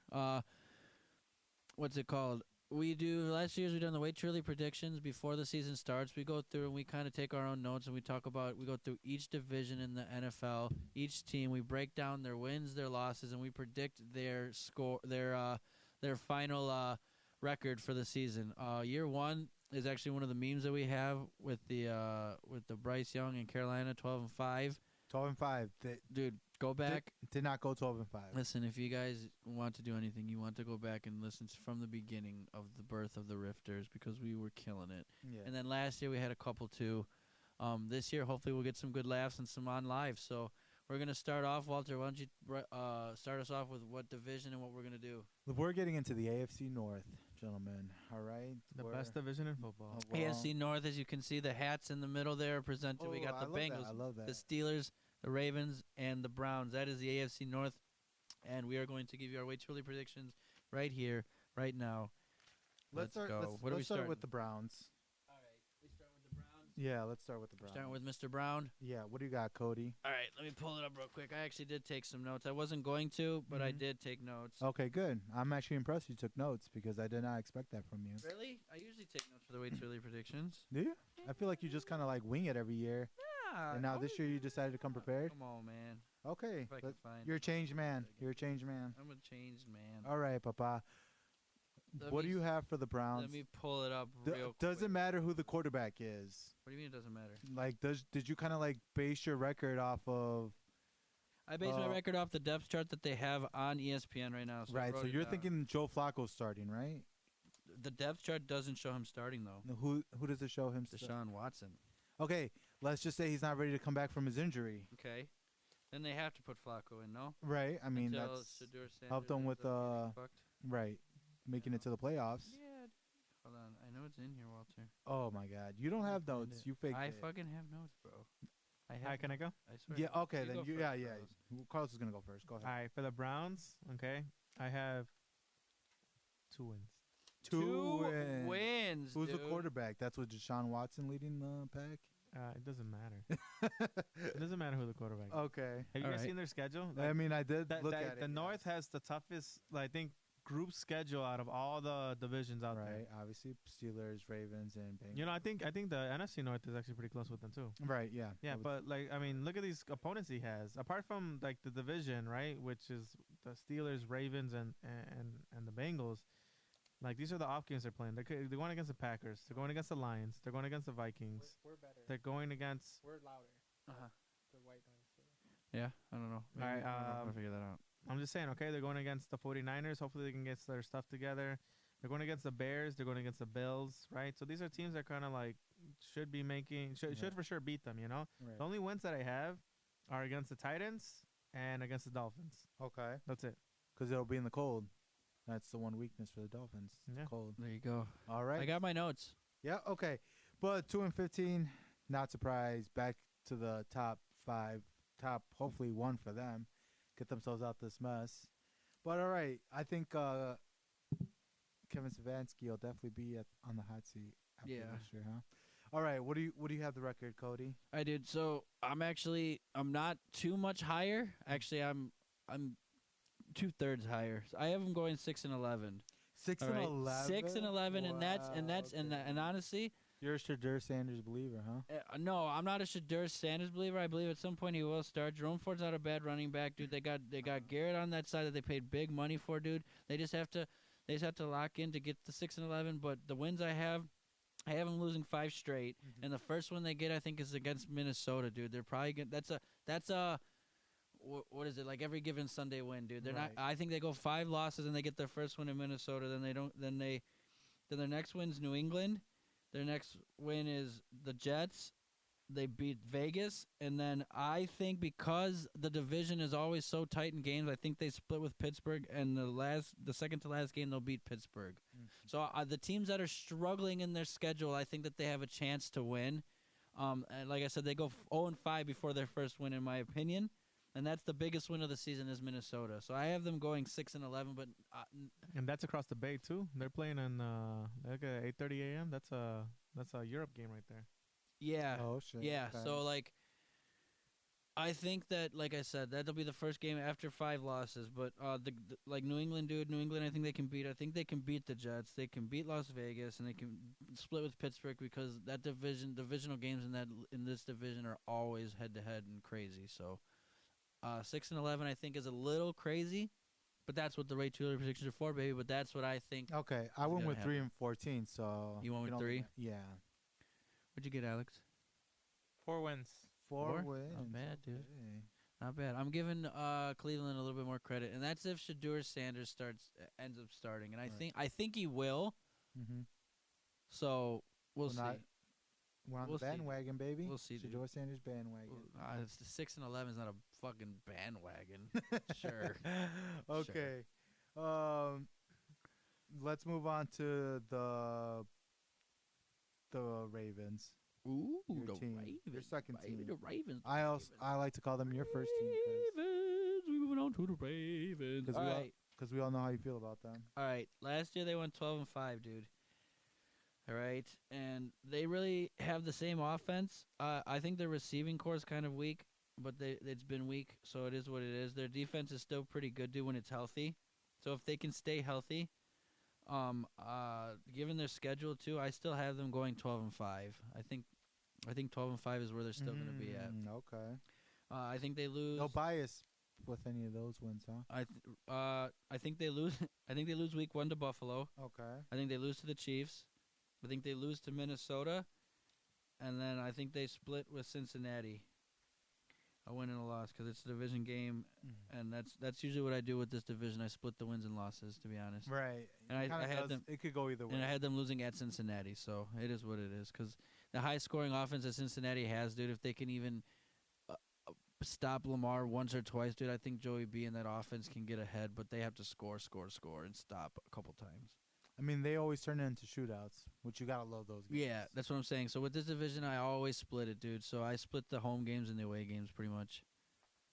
Speaker 3: What's it called? Last year's we done the Wait Truly predictions before the season starts. We go through and we kind of take our own notes and we go through each division in the NFL, each team. We break down their wins, their losses, and we predict their score, their final record for the season. Year one is actually one of the memes that we have with the Bryce Young and Carolina 12-5.
Speaker 2: 12-5.
Speaker 3: Dude, go back.
Speaker 2: Did not go 12-5.
Speaker 3: Listen, if you guys want to do anything, you want to go back and listen from the beginning of the birth of the Rifters because we were killing it.
Speaker 2: Yeah.
Speaker 3: And then last year we had a couple too. This year, hopefully, we'll get some good laughs and some on live. So we're going to start off. Walter, why don't you start us off with what division and what we're going to do?
Speaker 2: We're getting into the AFC North, gentlemen. All right.
Speaker 4: The best division in football.
Speaker 3: AFC North, as you can see, the hats in the middle there are presented. We got the Bengals,
Speaker 2: I love that.
Speaker 3: the Steelers, the Ravens, and the Browns. That is the AFC North. And we are going to give you our Wait Truly predictions right here, right now. Let's go. What are we
Speaker 2: Let's start
Speaker 3: starting?
Speaker 2: with the Browns.
Speaker 3: All right, we start with the Browns.
Speaker 2: Yeah, let's start with the Browns.
Speaker 3: Starting with Mr. Brown.
Speaker 2: Yeah, what do you got, Cody?
Speaker 3: All right, let me pull it up real quick. I actually did take some notes. I wasn't going to, but I
Speaker 2: Mhm.
Speaker 3: did take notes.
Speaker 2: Okay, good. I'm actually impressed you took notes because I did not expect that from you.
Speaker 3: Really? I usually take notes for the Wait Truly predictions.
Speaker 2: Do you? I feel like you just kind of like wing it every year.
Speaker 3: Yeah.
Speaker 2: And now this year you decided to come prepared?
Speaker 3: Come on, man.
Speaker 2: Okay.
Speaker 3: If I can find
Speaker 2: You're a changed man. You're a changed man.
Speaker 3: I'm a changed man.
Speaker 2: All right, Papa.
Speaker 3: Let
Speaker 2: What do
Speaker 3: me
Speaker 2: you have for the Browns?
Speaker 3: Let me pull it up real quick.
Speaker 2: Doesn't matter who the quarterback is.
Speaker 3: What do you mean it doesn't matter?
Speaker 2: Like, did you kind of like base your record off of
Speaker 3: I base my record off the depth chart that they have on ESPN right now. So I
Speaker 2: right?
Speaker 3: wrote
Speaker 2: So
Speaker 3: it
Speaker 2: you're
Speaker 3: down.
Speaker 2: thinking Joe Flacco's starting, right?
Speaker 3: The depth chart doesn't show him starting though.
Speaker 2: No, who does it show him?
Speaker 3: Deshaun Watson.
Speaker 2: Okay, let's just say he's not ready to come back from his injury.
Speaker 3: Okay. Then they have to put Flacco in, no?
Speaker 2: Right. I mean,
Speaker 3: Until
Speaker 2: that's
Speaker 3: Shedeur
Speaker 2: helped
Speaker 3: Sanders
Speaker 2: them
Speaker 3: ends
Speaker 2: with
Speaker 3: up getting fucked.
Speaker 2: right, making it to the playoffs.
Speaker 3: Yeah. Hold on. I know it's in here, Walter.
Speaker 2: Oh my God, you don't
Speaker 3: Let me
Speaker 2: have
Speaker 3: find
Speaker 2: notes.
Speaker 3: it.
Speaker 2: You faked
Speaker 3: I
Speaker 2: it.
Speaker 3: fucking have notes, bro. I have.
Speaker 4: Hi, can I go?
Speaker 3: I swear.
Speaker 2: Yeah. Okay.
Speaker 3: You
Speaker 2: Then
Speaker 3: go
Speaker 2: you.
Speaker 3: first,
Speaker 2: Yeah. Yeah.
Speaker 3: Carlos.
Speaker 2: Carlos is gonna go first. Go
Speaker 4: All
Speaker 2: ahead.
Speaker 4: right, for the Browns, okay, I have 2 wins.
Speaker 2: Two wins. Who's the
Speaker 3: dude.
Speaker 2: quarterback? That's what Deshaun Watson leading the pack.
Speaker 4: It doesn't matter. It doesn't matter who the quarterback is.
Speaker 2: Okay.
Speaker 4: Have you
Speaker 3: All
Speaker 4: guys
Speaker 3: right.
Speaker 4: seen their schedule?
Speaker 2: I mean, I did
Speaker 4: That-
Speaker 2: look
Speaker 4: that-
Speaker 2: at it.
Speaker 4: the North has the toughest, I think, group schedule out of all the divisions out
Speaker 2: right.
Speaker 4: there.
Speaker 2: Obviously, Steelers, Ravens, and Bengals.
Speaker 4: You know, I think the NFC North is actually pretty close with them too.
Speaker 2: Right. Yeah.
Speaker 4: Yeah,
Speaker 2: I would-
Speaker 4: but like I mean, look at these opponents he has. Apart from like the division, right, which is the Steelers, Ravens, and the Bengals. Like these are the off games they're playing. They're going against the Packers. They're going against the Lions. They're going against the Vikings.
Speaker 5: We're better.
Speaker 4: They're going against.
Speaker 5: We're louder.
Speaker 3: Uh-huh.
Speaker 5: The white noise.
Speaker 3: Yeah, I don't know.
Speaker 4: All right,
Speaker 3: I don't know if I figure that out.
Speaker 4: I'm just saying, okay, they're going against the 49ers. Hopefully they can get their stuff together. They're going against the Bears. They're going against the Bills, right? So these are teams that kind of like should be making should for sure beat them. You know,
Speaker 2: Right.
Speaker 4: the only wins that I have are against the Titans and against the Dolphins.
Speaker 2: Okay.
Speaker 4: That's it.
Speaker 2: Because it'll be in the cold. That's the one weakness for the Dolphins. It's
Speaker 4: Yeah.
Speaker 2: cold.
Speaker 3: There you go.
Speaker 2: All right.
Speaker 3: I got my notes.
Speaker 2: Yeah. Okay. But 2-15, not surprised. Back to the top 5. Hopefully 1 for them. Get themselves out this mess. But all right, I think Kevin Stefanski will definitely be on the hot seat after
Speaker 3: Yeah.
Speaker 2: next year, huh? All right, what do you have the record, Cody?
Speaker 3: I did. So I'm not too much higher. Actually, I'm 2/3 higher. So I have them going 6-11.
Speaker 2: 6-11.
Speaker 3: 6-11, and that's
Speaker 2: okay.
Speaker 3: and honestly,
Speaker 2: You're a Shadur Sanders believer, huh?
Speaker 3: no, I'm not a Shadur Sanders believer. I believe at some point he will start. Jerome Ford's not a bad running back, dude. They got Garrett on that side that they paid big money for, dude. They just have to lock in to get the 6-11. But the wins I have them losing 5 straight, and the first one they get I think is against Minnesota, dude. They're probably that's a what is it, like every given Sunday win, dude? They're not. I think they go 5 losses and they get their first win in Minnesota. Then they don't. Then their next win's New England. Their next win is the Jets. They beat Vegas, and then I think because the division is always so tight in games, I think they split with Pittsburgh, and the second to last game they'll beat Pittsburgh. Mm-hmm. So the teams that are struggling in their schedule, I think that they have a chance to win. And like I said, they go 0-5 before their first win, in my opinion. And that's the biggest win of the season is Minnesota. So I have them going 6-11, but
Speaker 4: and that's across the bay too. They're playing on like 8:30 a.m. That's a Europe game right there.
Speaker 3: Yeah.
Speaker 2: Oh shit.
Speaker 3: Yeah.
Speaker 2: Okay.
Speaker 3: So like, I think that, like I said, that'll be the first game after 5 losses. But like New England, dude. New England, I think they can beat. I think they can beat the Jets. They can beat Las Vegas, and they can split with Pittsburgh because that divisional games in this division are always head to head and crazy. So. 6-11, I think, is a little crazy, but that's what the Ray Tueller predictions are for, baby. But that's what I think.
Speaker 2: Okay, I went with 3-14. So
Speaker 3: you went with 3?
Speaker 2: Yeah.
Speaker 3: What'd you get, Alex?
Speaker 5: 4 wins.
Speaker 2: 4 wins.
Speaker 3: Not bad, dude.
Speaker 2: Okay.
Speaker 3: Not bad. I'm giving Cleveland a little bit more credit, and that's if Shadur Sanders ends up starting, and I think he will.
Speaker 2: Mm-hmm.
Speaker 3: So we'll see.
Speaker 2: We're on the bandwagon, baby.
Speaker 3: We'll see.
Speaker 2: Shadur Sanders bandwagon.
Speaker 3: It's the 6-11 is not a fucking bandwagon. Sure.
Speaker 2: Okay. Sure. Let's move on to the Ravens.
Speaker 3: Ooh,
Speaker 2: your
Speaker 3: the
Speaker 2: team.
Speaker 3: Ravens.
Speaker 2: Your second team.
Speaker 3: The Ravens.
Speaker 2: I like to call them your first team.
Speaker 3: Ravens. We moving on to the Ravens.
Speaker 2: Because we all know how you feel about them.
Speaker 3: All right. Last year they went 12-5, dude. All right, and they really have the same offense. I think their receiving core is kind of weak, but it's been weak, so it is what it is. Their defense is still pretty good, dude, when it's healthy. So if they can stay healthy, given their schedule too, I still have them going 12-5. I think 12-5 is where they're still going to be at.
Speaker 2: Okay.
Speaker 3: I think they lose.
Speaker 2: No bias with any of those wins, huh?
Speaker 3: I think they lose. I think they lose week 1 to Buffalo.
Speaker 2: Okay.
Speaker 3: I think they lose to the Chiefs. I think they lose to Minnesota, and then I think they split with Cincinnati. A win and a loss because it's a division game, and that's usually what I do with this division. I split the wins and losses, to be honest.
Speaker 2: Right.
Speaker 3: And I had them.
Speaker 2: It could go either way.
Speaker 3: And I had them losing at Cincinnati, so it is what it is. Because the high-scoring offense that Cincinnati has, dude, if they can even stop Lamar once or twice, dude, I think Joey B and that offense can get ahead. But they have to score, and stop a couple times.
Speaker 2: I mean, they always turn it into shootouts, which you gotta love those games.
Speaker 3: Yeah, that's what I'm saying. So with this division, I always split it, dude. So I split the home games and the away games pretty much.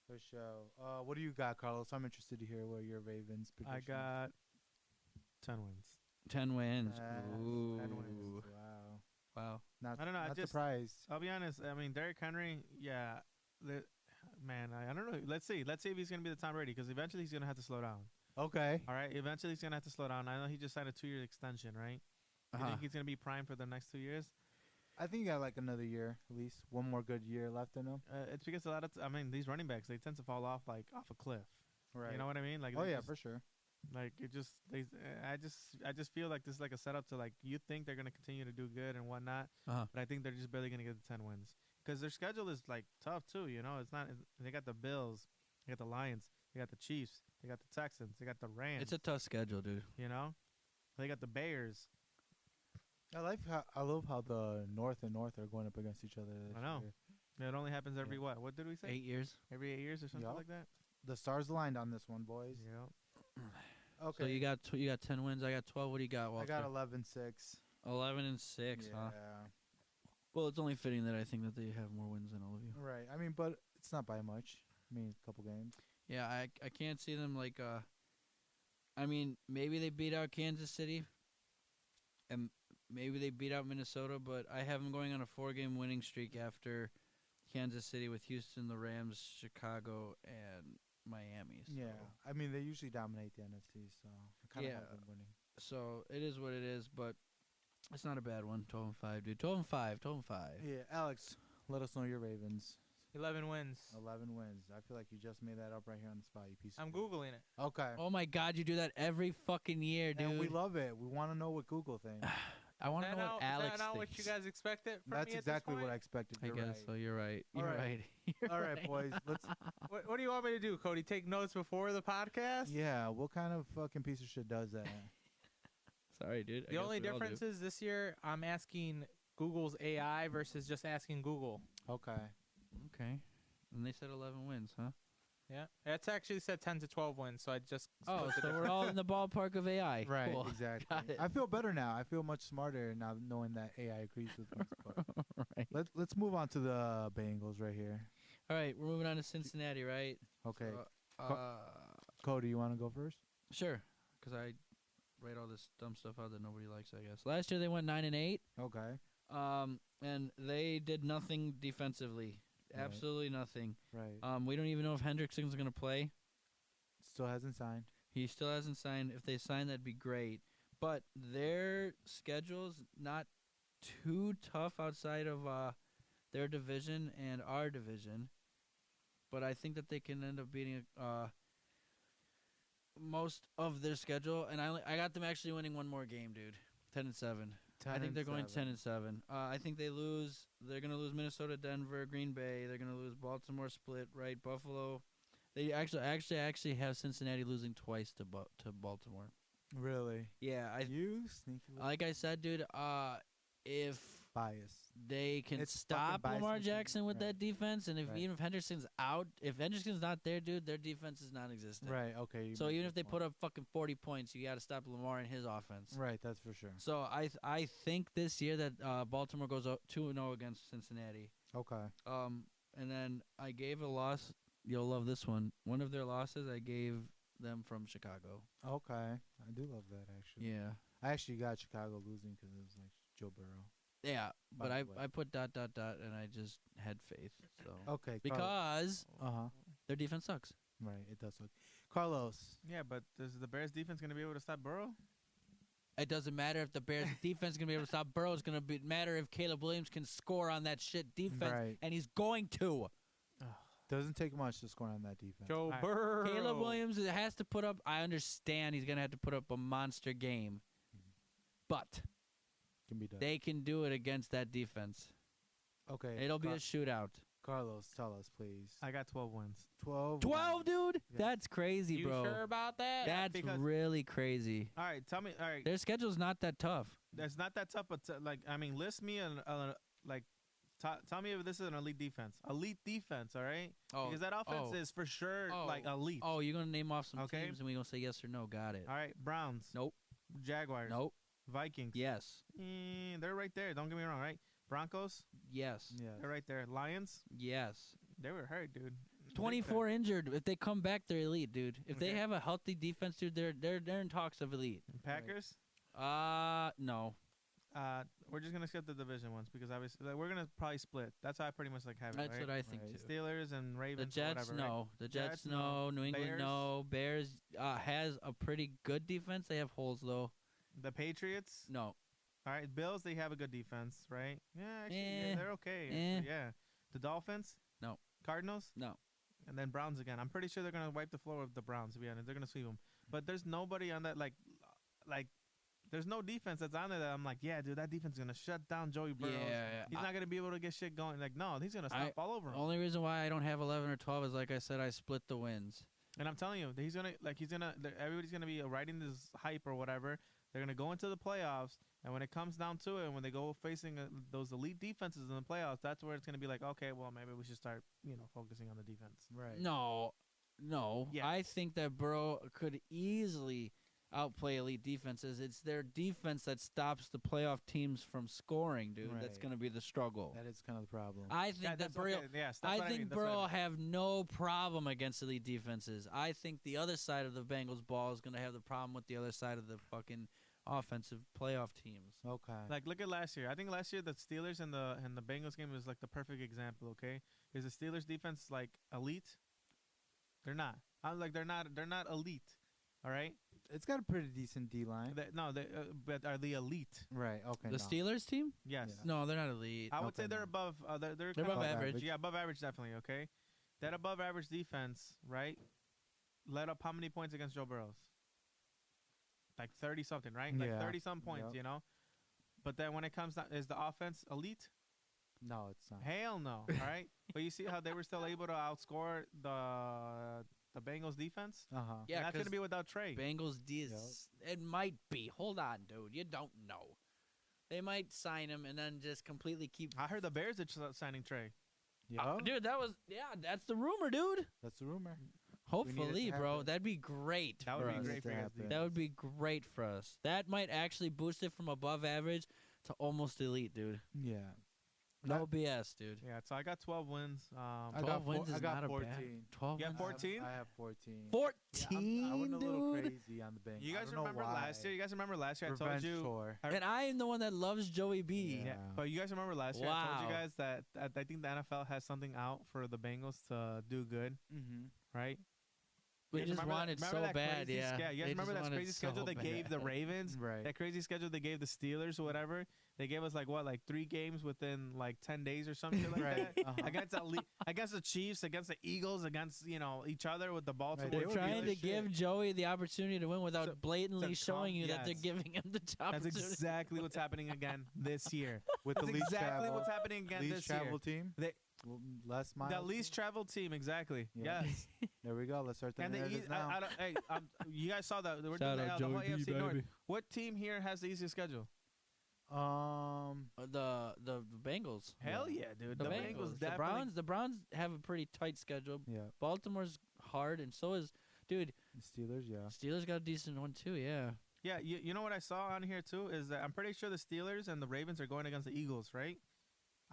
Speaker 2: For sure. What do you got, Carlos? I'm interested to hear what your Ravens prediction.
Speaker 4: I got 10 wins.
Speaker 3: 10 wins.
Speaker 2: Ooh.
Speaker 4: 10 wins.
Speaker 2: Wow.
Speaker 4: I don't know.
Speaker 2: Not surprised.
Speaker 4: I'll be honest. I mean, Derrick Henry. Yeah. I don't know. Let's see if he's gonna be the Tom Brady because eventually he's gonna have to slow down.
Speaker 2: Okay.
Speaker 4: All right. Eventually, he's gonna have to slow down. I know he just signed a 2-year extension, right? You think he's gonna be prime for the next 2 years?
Speaker 2: I think he got like another year, at least one more good year left in him.
Speaker 4: It's because these running backs they tend to fall off like off a cliff.
Speaker 2: Right.
Speaker 4: You know what I mean? Like.
Speaker 2: Oh yeah, for sure.
Speaker 4: Like I just feel like this is like a setup to like you think they're gonna continue to do good and whatnot, but I think they're just barely gonna get the 10 wins because their schedule is like tough too. You know, it's not. They got the Bills, they got the Lions, they got the Chiefs. They got the Texans. They got the Rams.
Speaker 3: It's a tough schedule, dude.
Speaker 4: You know, they got the Bears.
Speaker 2: I love how the North and North are going up against each other.
Speaker 4: I know. Year. It only happens every what? What did we say?
Speaker 3: 8 years.
Speaker 4: Every 8 years or something like that.
Speaker 2: The stars aligned on this one, boys.
Speaker 4: Yeah.
Speaker 2: Okay.
Speaker 3: So you got 10 wins. I got 12. What do you got, Walter?
Speaker 2: I got 11-6.
Speaker 3: 11-6.
Speaker 2: Yeah.
Speaker 3: Huh? Well, it's only fitting that I think that they have more wins than all of you.
Speaker 2: Right. I mean, but it's not by much. I mean, a couple games.
Speaker 3: Yeah, I can't see them like I mean, maybe they beat out Kansas City, and maybe they beat out Minnesota, but I have them going on a 4-game winning streak after Kansas City with Houston, the Rams, Chicago, and Miami. So.
Speaker 2: Yeah, I mean they usually dominate the NFC, so I kind of have them winning.
Speaker 3: So it is what it is, but it's not a bad one. 12-5, dude. 12-5. 12-5.
Speaker 2: Yeah, Alex, let us know your Ravens.
Speaker 5: 11 wins.
Speaker 2: 11 wins. I feel like you just made that up right here on the spot, you piece of
Speaker 5: I'm
Speaker 2: shit.
Speaker 5: Googling it.
Speaker 2: Okay.
Speaker 3: Oh my God, you do that every fucking year, dude.
Speaker 2: And we love it. We want to know what Google thinks.
Speaker 3: I want to know what Alex
Speaker 5: Is that not
Speaker 3: thinks.
Speaker 5: what you guys expected from
Speaker 2: That's
Speaker 5: me
Speaker 2: exactly
Speaker 5: at this
Speaker 2: what I
Speaker 5: point?
Speaker 2: expected.
Speaker 3: I
Speaker 2: You're
Speaker 3: guess
Speaker 2: right.
Speaker 3: so. You're right.
Speaker 2: All
Speaker 3: You're
Speaker 2: right.
Speaker 3: right. You're
Speaker 2: All right,
Speaker 3: right.
Speaker 2: boys. Let's.
Speaker 5: What do you want me to do, Cody? Take notes before the podcast?
Speaker 2: Yeah. What kind of fucking piece of shit does that?
Speaker 3: Sorry, dude.
Speaker 5: The only difference is this year I'm asking Google's AI versus just asking Google.
Speaker 2: Okay.
Speaker 3: Okay. And they said 11 wins, huh?
Speaker 5: Yeah. It's actually said 10 to 12 wins, so I just.
Speaker 3: Oh,
Speaker 5: split the
Speaker 3: so we're
Speaker 5: difference.
Speaker 3: all in the ballpark of AI.
Speaker 2: Right.
Speaker 3: Cool.
Speaker 2: Exactly.
Speaker 3: Got it.
Speaker 2: I feel better now. I feel much smarter now knowing that AI agrees with me. But
Speaker 3: Right.
Speaker 2: let's move on to the Bengals right here.
Speaker 3: All right, we're moving on to Cincinnati, right?
Speaker 2: Okay.
Speaker 3: So,
Speaker 2: Cody, you want to go first?
Speaker 3: sure, because I write all this dumb stuff out that nobody likes, I guess. Last year they went 9-8.
Speaker 2: Okay.
Speaker 3: And they did nothing defensively.
Speaker 2: Right.
Speaker 3: Absolutely nothing.
Speaker 2: Right.
Speaker 3: We don't even know if Hendrickson's going to play.
Speaker 2: Still hasn't signed.
Speaker 3: He still hasn't signed. If they sign, that'd be great. But their schedule's not too tough outside of their division and our division. But I think that they can end up beating most of their schedule. And I got them actually winning one more game, dude. 10-7. I think they're going 10-7. I think they lose. They're gonna lose Minnesota, Denver, Green Bay. They're gonna lose Baltimore split, right? Buffalo. They actually have Cincinnati losing twice to Baltimore.
Speaker 2: Really?
Speaker 3: Yeah,
Speaker 2: You sneaky little
Speaker 3: like I said, dude. If
Speaker 2: bias.
Speaker 3: they can
Speaker 2: It's
Speaker 3: stop
Speaker 2: fucking
Speaker 3: Lamar
Speaker 2: biased
Speaker 3: Jackson with
Speaker 2: right.
Speaker 3: that defense, and
Speaker 2: Right.
Speaker 3: even if Henderson's out, if Henderson's not there, dude, their defense is non-existent.
Speaker 2: Right. Okay. you
Speaker 3: So
Speaker 2: make
Speaker 3: even
Speaker 2: a
Speaker 3: if they
Speaker 2: point.
Speaker 3: put up fucking 40 points, you got to stop Lamar and his offense.
Speaker 2: Right. That's for sure.
Speaker 3: So I think this year that Baltimore goes 2-0 against Cincinnati.
Speaker 2: Okay.
Speaker 3: And then I gave a loss. You'll love this one. One of their losses I gave them from Chicago.
Speaker 2: Okay. I do love that actually.
Speaker 3: Yeah.
Speaker 2: I actually got Chicago losing because it was like Joe Burrow.
Speaker 3: Yeah, but
Speaker 2: By
Speaker 3: I
Speaker 2: the way.
Speaker 3: I put ... and I just had faith. So
Speaker 2: Okay.
Speaker 3: because
Speaker 2: Uh-huh.
Speaker 3: their defense sucks.
Speaker 2: Right. It does look. Carlos.
Speaker 4: Yeah, but is the Bears defense going to be able to stop Burrow?
Speaker 3: It doesn't matter if the Bears defense is going to be able to stop Burrow. It's going to matter if Caleb Williams can score on that shit defense,
Speaker 2: Right.
Speaker 3: and he's going to.
Speaker 2: Doesn't take much to score on that defense.
Speaker 5: Joe
Speaker 4: Alright.
Speaker 5: Burrow.
Speaker 3: Caleb Williams has to put up. I understand he's going to have to put up a monster game, but
Speaker 2: Can be done.
Speaker 3: they can do it against that defense.
Speaker 2: Okay.
Speaker 3: It'll be a shootout.
Speaker 2: Carlos, tell us, please.
Speaker 4: I got 12 wins.
Speaker 2: 12.
Speaker 3: 12, dude?
Speaker 2: Yeah.
Speaker 3: That's crazy,
Speaker 5: You
Speaker 3: bro.
Speaker 5: sure about that?
Speaker 3: That's
Speaker 4: because-
Speaker 3: really crazy.
Speaker 4: All right, tell me. All right,
Speaker 3: Their schedule's not that tough.
Speaker 4: that's not that tough, but list me tell me if this is an elite defense. Elite defense, all right?
Speaker 3: Oh,
Speaker 4: Because that offense is for sure like elite.
Speaker 3: Oh, you're gonna name off some
Speaker 4: Okay.
Speaker 3: teams, and we gonna say yes or no. Got it.
Speaker 4: All right, Browns.
Speaker 3: Nope.
Speaker 4: Jaguars.
Speaker 3: Nope.
Speaker 4: Vikings.
Speaker 3: Yes.
Speaker 4: They're right there. Don't get me wrong, right? Broncos.
Speaker 3: Yes.
Speaker 2: Yeah.
Speaker 4: They're right there. Lions.
Speaker 3: Yes.
Speaker 4: They were hurt, dude.
Speaker 3: 24 injured. If they come back, they're elite, dude. If they
Speaker 4: Okay.
Speaker 3: have a healthy defense, dude, they're in talks of elite.
Speaker 4: Packers.
Speaker 3: No.
Speaker 4: We're just gonna skip the division ones because obviously we're gonna probably split. That's how I pretty much have it.
Speaker 3: That's
Speaker 4: right?
Speaker 3: what I think
Speaker 2: Right.
Speaker 3: too.
Speaker 4: Steelers and
Speaker 3: The
Speaker 4: Ravens.
Speaker 3: Jets,
Speaker 4: or whatever,
Speaker 3: no.
Speaker 4: Right?
Speaker 3: The Jets,
Speaker 4: Jets,
Speaker 3: no.
Speaker 4: no.
Speaker 3: New England,
Speaker 4: Bears?
Speaker 3: no. Bears has a pretty good defense. They have holes though.
Speaker 4: The Patriots.
Speaker 3: No.
Speaker 4: All right, Bills. They have a good defense, right? Yeah, actually, yeah, they're okay.
Speaker 3: Eh.
Speaker 4: actually, yeah. The Dolphins.
Speaker 3: No.
Speaker 4: Cardinals.
Speaker 3: No.
Speaker 4: And then Browns again. I'm pretty sure they're gonna wipe the floor with the Browns. To be honest, they're gonna sweep them. But there's nobody on that like. There's no defense that's on there that I'm like, yeah, dude, that defense is gonna shut down Joey Burrow.
Speaker 3: Yeah.
Speaker 4: He's not gonna be able to get shit going. Like, no, he's gonna stop all over him.
Speaker 3: Only reason why I don't have 11 or 12 is like I said, I split the wins.
Speaker 4: And I'm telling you, everybody's gonna be riding this hype or whatever. They're gonna go into the playoffs, and when it comes down to it, when they go facing those elite defenses in the playoffs, that's where it's gonna be like, okay, well, maybe we should start, focusing on the defense.
Speaker 2: Right.
Speaker 3: No.
Speaker 4: Yeah.
Speaker 3: I think that Burrow could easily outplay elite defenses. It's their defense that stops the playoff teams from scoring, dude. That's
Speaker 2: Right.
Speaker 3: going to be the struggle.
Speaker 2: That is kind of the problem.
Speaker 3: I think that
Speaker 4: that's
Speaker 3: Burrow.
Speaker 4: okay. Yes, that's
Speaker 3: I
Speaker 4: what
Speaker 3: think
Speaker 4: mean. That's what
Speaker 3: Burrow
Speaker 4: I mean.
Speaker 3: have no problem against elite defenses. I think the other side of the Bengals ball is going to have the problem with the other side of the fucking offensive playoff teams.
Speaker 2: Okay.
Speaker 4: Like, look at last year. I think last year the Steelers and the Bengals game was like the perfect example. Okay, is the Steelers defense like elite? They're not. I'm like they're not elite. All right.
Speaker 2: It's got a pretty decent D line.
Speaker 4: But are they elite?
Speaker 2: Right. Okay.
Speaker 3: The Steelers team?
Speaker 4: Yes.
Speaker 2: Yeah.
Speaker 3: No, they're not elite.
Speaker 4: I would say
Speaker 2: Okay,
Speaker 4: they're
Speaker 2: no.
Speaker 4: above. They're
Speaker 3: They're
Speaker 4: kinda
Speaker 3: above
Speaker 4: like-
Speaker 3: average.
Speaker 4: Yeah, above average definitely. Okay, that above average defense, right? Let up how many points against Joe Burrows? Like 30 something, right? Like
Speaker 2: Yeah.
Speaker 4: 30 some points,
Speaker 2: Yep.
Speaker 4: you know. But then when it comes down, is the offense elite?
Speaker 2: No, it's not.
Speaker 4: Hell no. All right. But you see how they were still able to outscore the Bengals defense?
Speaker 2: Uh huh.
Speaker 3: Yeah,
Speaker 4: And that's gonna
Speaker 3: 'cause
Speaker 4: be without Trey.
Speaker 3: Bengals D is it might be. Hold on, dude. You don't know. They might sign him and then just completely keep.
Speaker 4: I heard the Bears are signing Trey.
Speaker 2: Yeah.
Speaker 3: Dude, that's the rumor, dude.
Speaker 2: That's the rumor.
Speaker 3: Hopefully,
Speaker 2: to
Speaker 3: bro.
Speaker 2: happen.
Speaker 3: That'd be great.
Speaker 4: That
Speaker 3: for
Speaker 4: would be
Speaker 3: us.
Speaker 4: great for you guys.
Speaker 2: happen.
Speaker 3: That would be great for us. That might actually boost it from above average to almost elite, dude.
Speaker 2: Yeah.
Speaker 3: No BS, dude.
Speaker 4: Yeah. So I got 12 wins.
Speaker 2: I
Speaker 3: 12
Speaker 2: got
Speaker 3: wins
Speaker 2: I
Speaker 3: is
Speaker 2: got
Speaker 3: not a
Speaker 2: 14.
Speaker 3: bad. 12
Speaker 4: You have
Speaker 3: wins.
Speaker 4: 14?
Speaker 2: I have 14.
Speaker 3: 14,
Speaker 2: I went a little
Speaker 3: dude.
Speaker 2: crazy on the Bengals.
Speaker 4: You
Speaker 2: I
Speaker 4: guys
Speaker 2: don't know
Speaker 4: remember
Speaker 2: why.
Speaker 4: last year? You guys remember last year? I told
Speaker 2: Revenge
Speaker 4: you.
Speaker 2: tour.
Speaker 3: And I am the one that loves Joey B.
Speaker 2: Yeah.
Speaker 4: But you guys remember last year? I told you
Speaker 3: Wow.
Speaker 4: guys that I think the NFL has something out for the Bengals to do good,
Speaker 2: Mm-hmm.
Speaker 4: right?
Speaker 3: We
Speaker 4: You guys
Speaker 3: just
Speaker 4: remember
Speaker 3: wanted
Speaker 4: that,
Speaker 3: so
Speaker 4: remember that
Speaker 3: bad,
Speaker 4: crazy
Speaker 3: yeah.
Speaker 4: You guys
Speaker 3: They
Speaker 4: remember
Speaker 3: just
Speaker 4: that
Speaker 3: wanted
Speaker 4: crazy
Speaker 3: so
Speaker 4: schedule they gave the
Speaker 3: bad.
Speaker 4: Ravens?
Speaker 2: Right.
Speaker 4: That crazy schedule they gave the Steelers or whatever? They gave us like 3 games within like 10 days or something like
Speaker 2: Right.
Speaker 4: that.
Speaker 2: Uh-huh.
Speaker 4: Against the Chiefs, against the Eagles, against each other with the Baltimore.
Speaker 2: They
Speaker 3: They're
Speaker 2: were
Speaker 3: trying to
Speaker 2: good
Speaker 3: give
Speaker 2: shit.
Speaker 3: Joey the opportunity to win without
Speaker 4: So-
Speaker 3: blatantly
Speaker 4: so
Speaker 3: showing you that they're
Speaker 4: yes.
Speaker 3: giving him the
Speaker 4: That's
Speaker 3: opportunity.
Speaker 4: exactly what's happening again this year.
Speaker 2: With the
Speaker 4: That's
Speaker 2: least
Speaker 4: exactly
Speaker 2: travel,
Speaker 4: what's happening again
Speaker 2: least
Speaker 4: this
Speaker 2: travel
Speaker 4: year.
Speaker 2: team.
Speaker 4: They-
Speaker 2: Less miles.
Speaker 4: The least traveled team, exactly.
Speaker 2: Yeah.
Speaker 4: Yes.
Speaker 2: There we go. Let's start the
Speaker 4: And the
Speaker 2: narratives now.
Speaker 4: you guys saw that. We're
Speaker 3: Shout
Speaker 4: doing
Speaker 3: out
Speaker 4: the whole
Speaker 3: Joey B,
Speaker 4: AFC North.
Speaker 3: baby.
Speaker 4: What team here has the easiest schedule?
Speaker 3: The Bengals.
Speaker 4: Hell yeah, dude.
Speaker 3: The
Speaker 4: The
Speaker 3: Bengals.
Speaker 4: Bengals
Speaker 3: The
Speaker 4: definitely.
Speaker 3: Browns have a pretty tight schedule.
Speaker 2: Yeah.
Speaker 3: Baltimore's hard, and so is, dude.
Speaker 2: The Steelers, yeah.
Speaker 3: Steelers got a decent one too. Yeah.
Speaker 4: Yeah, you know what I saw on here too is that I'm pretty sure the Steelers and the Ravens are going against the Eagles, right?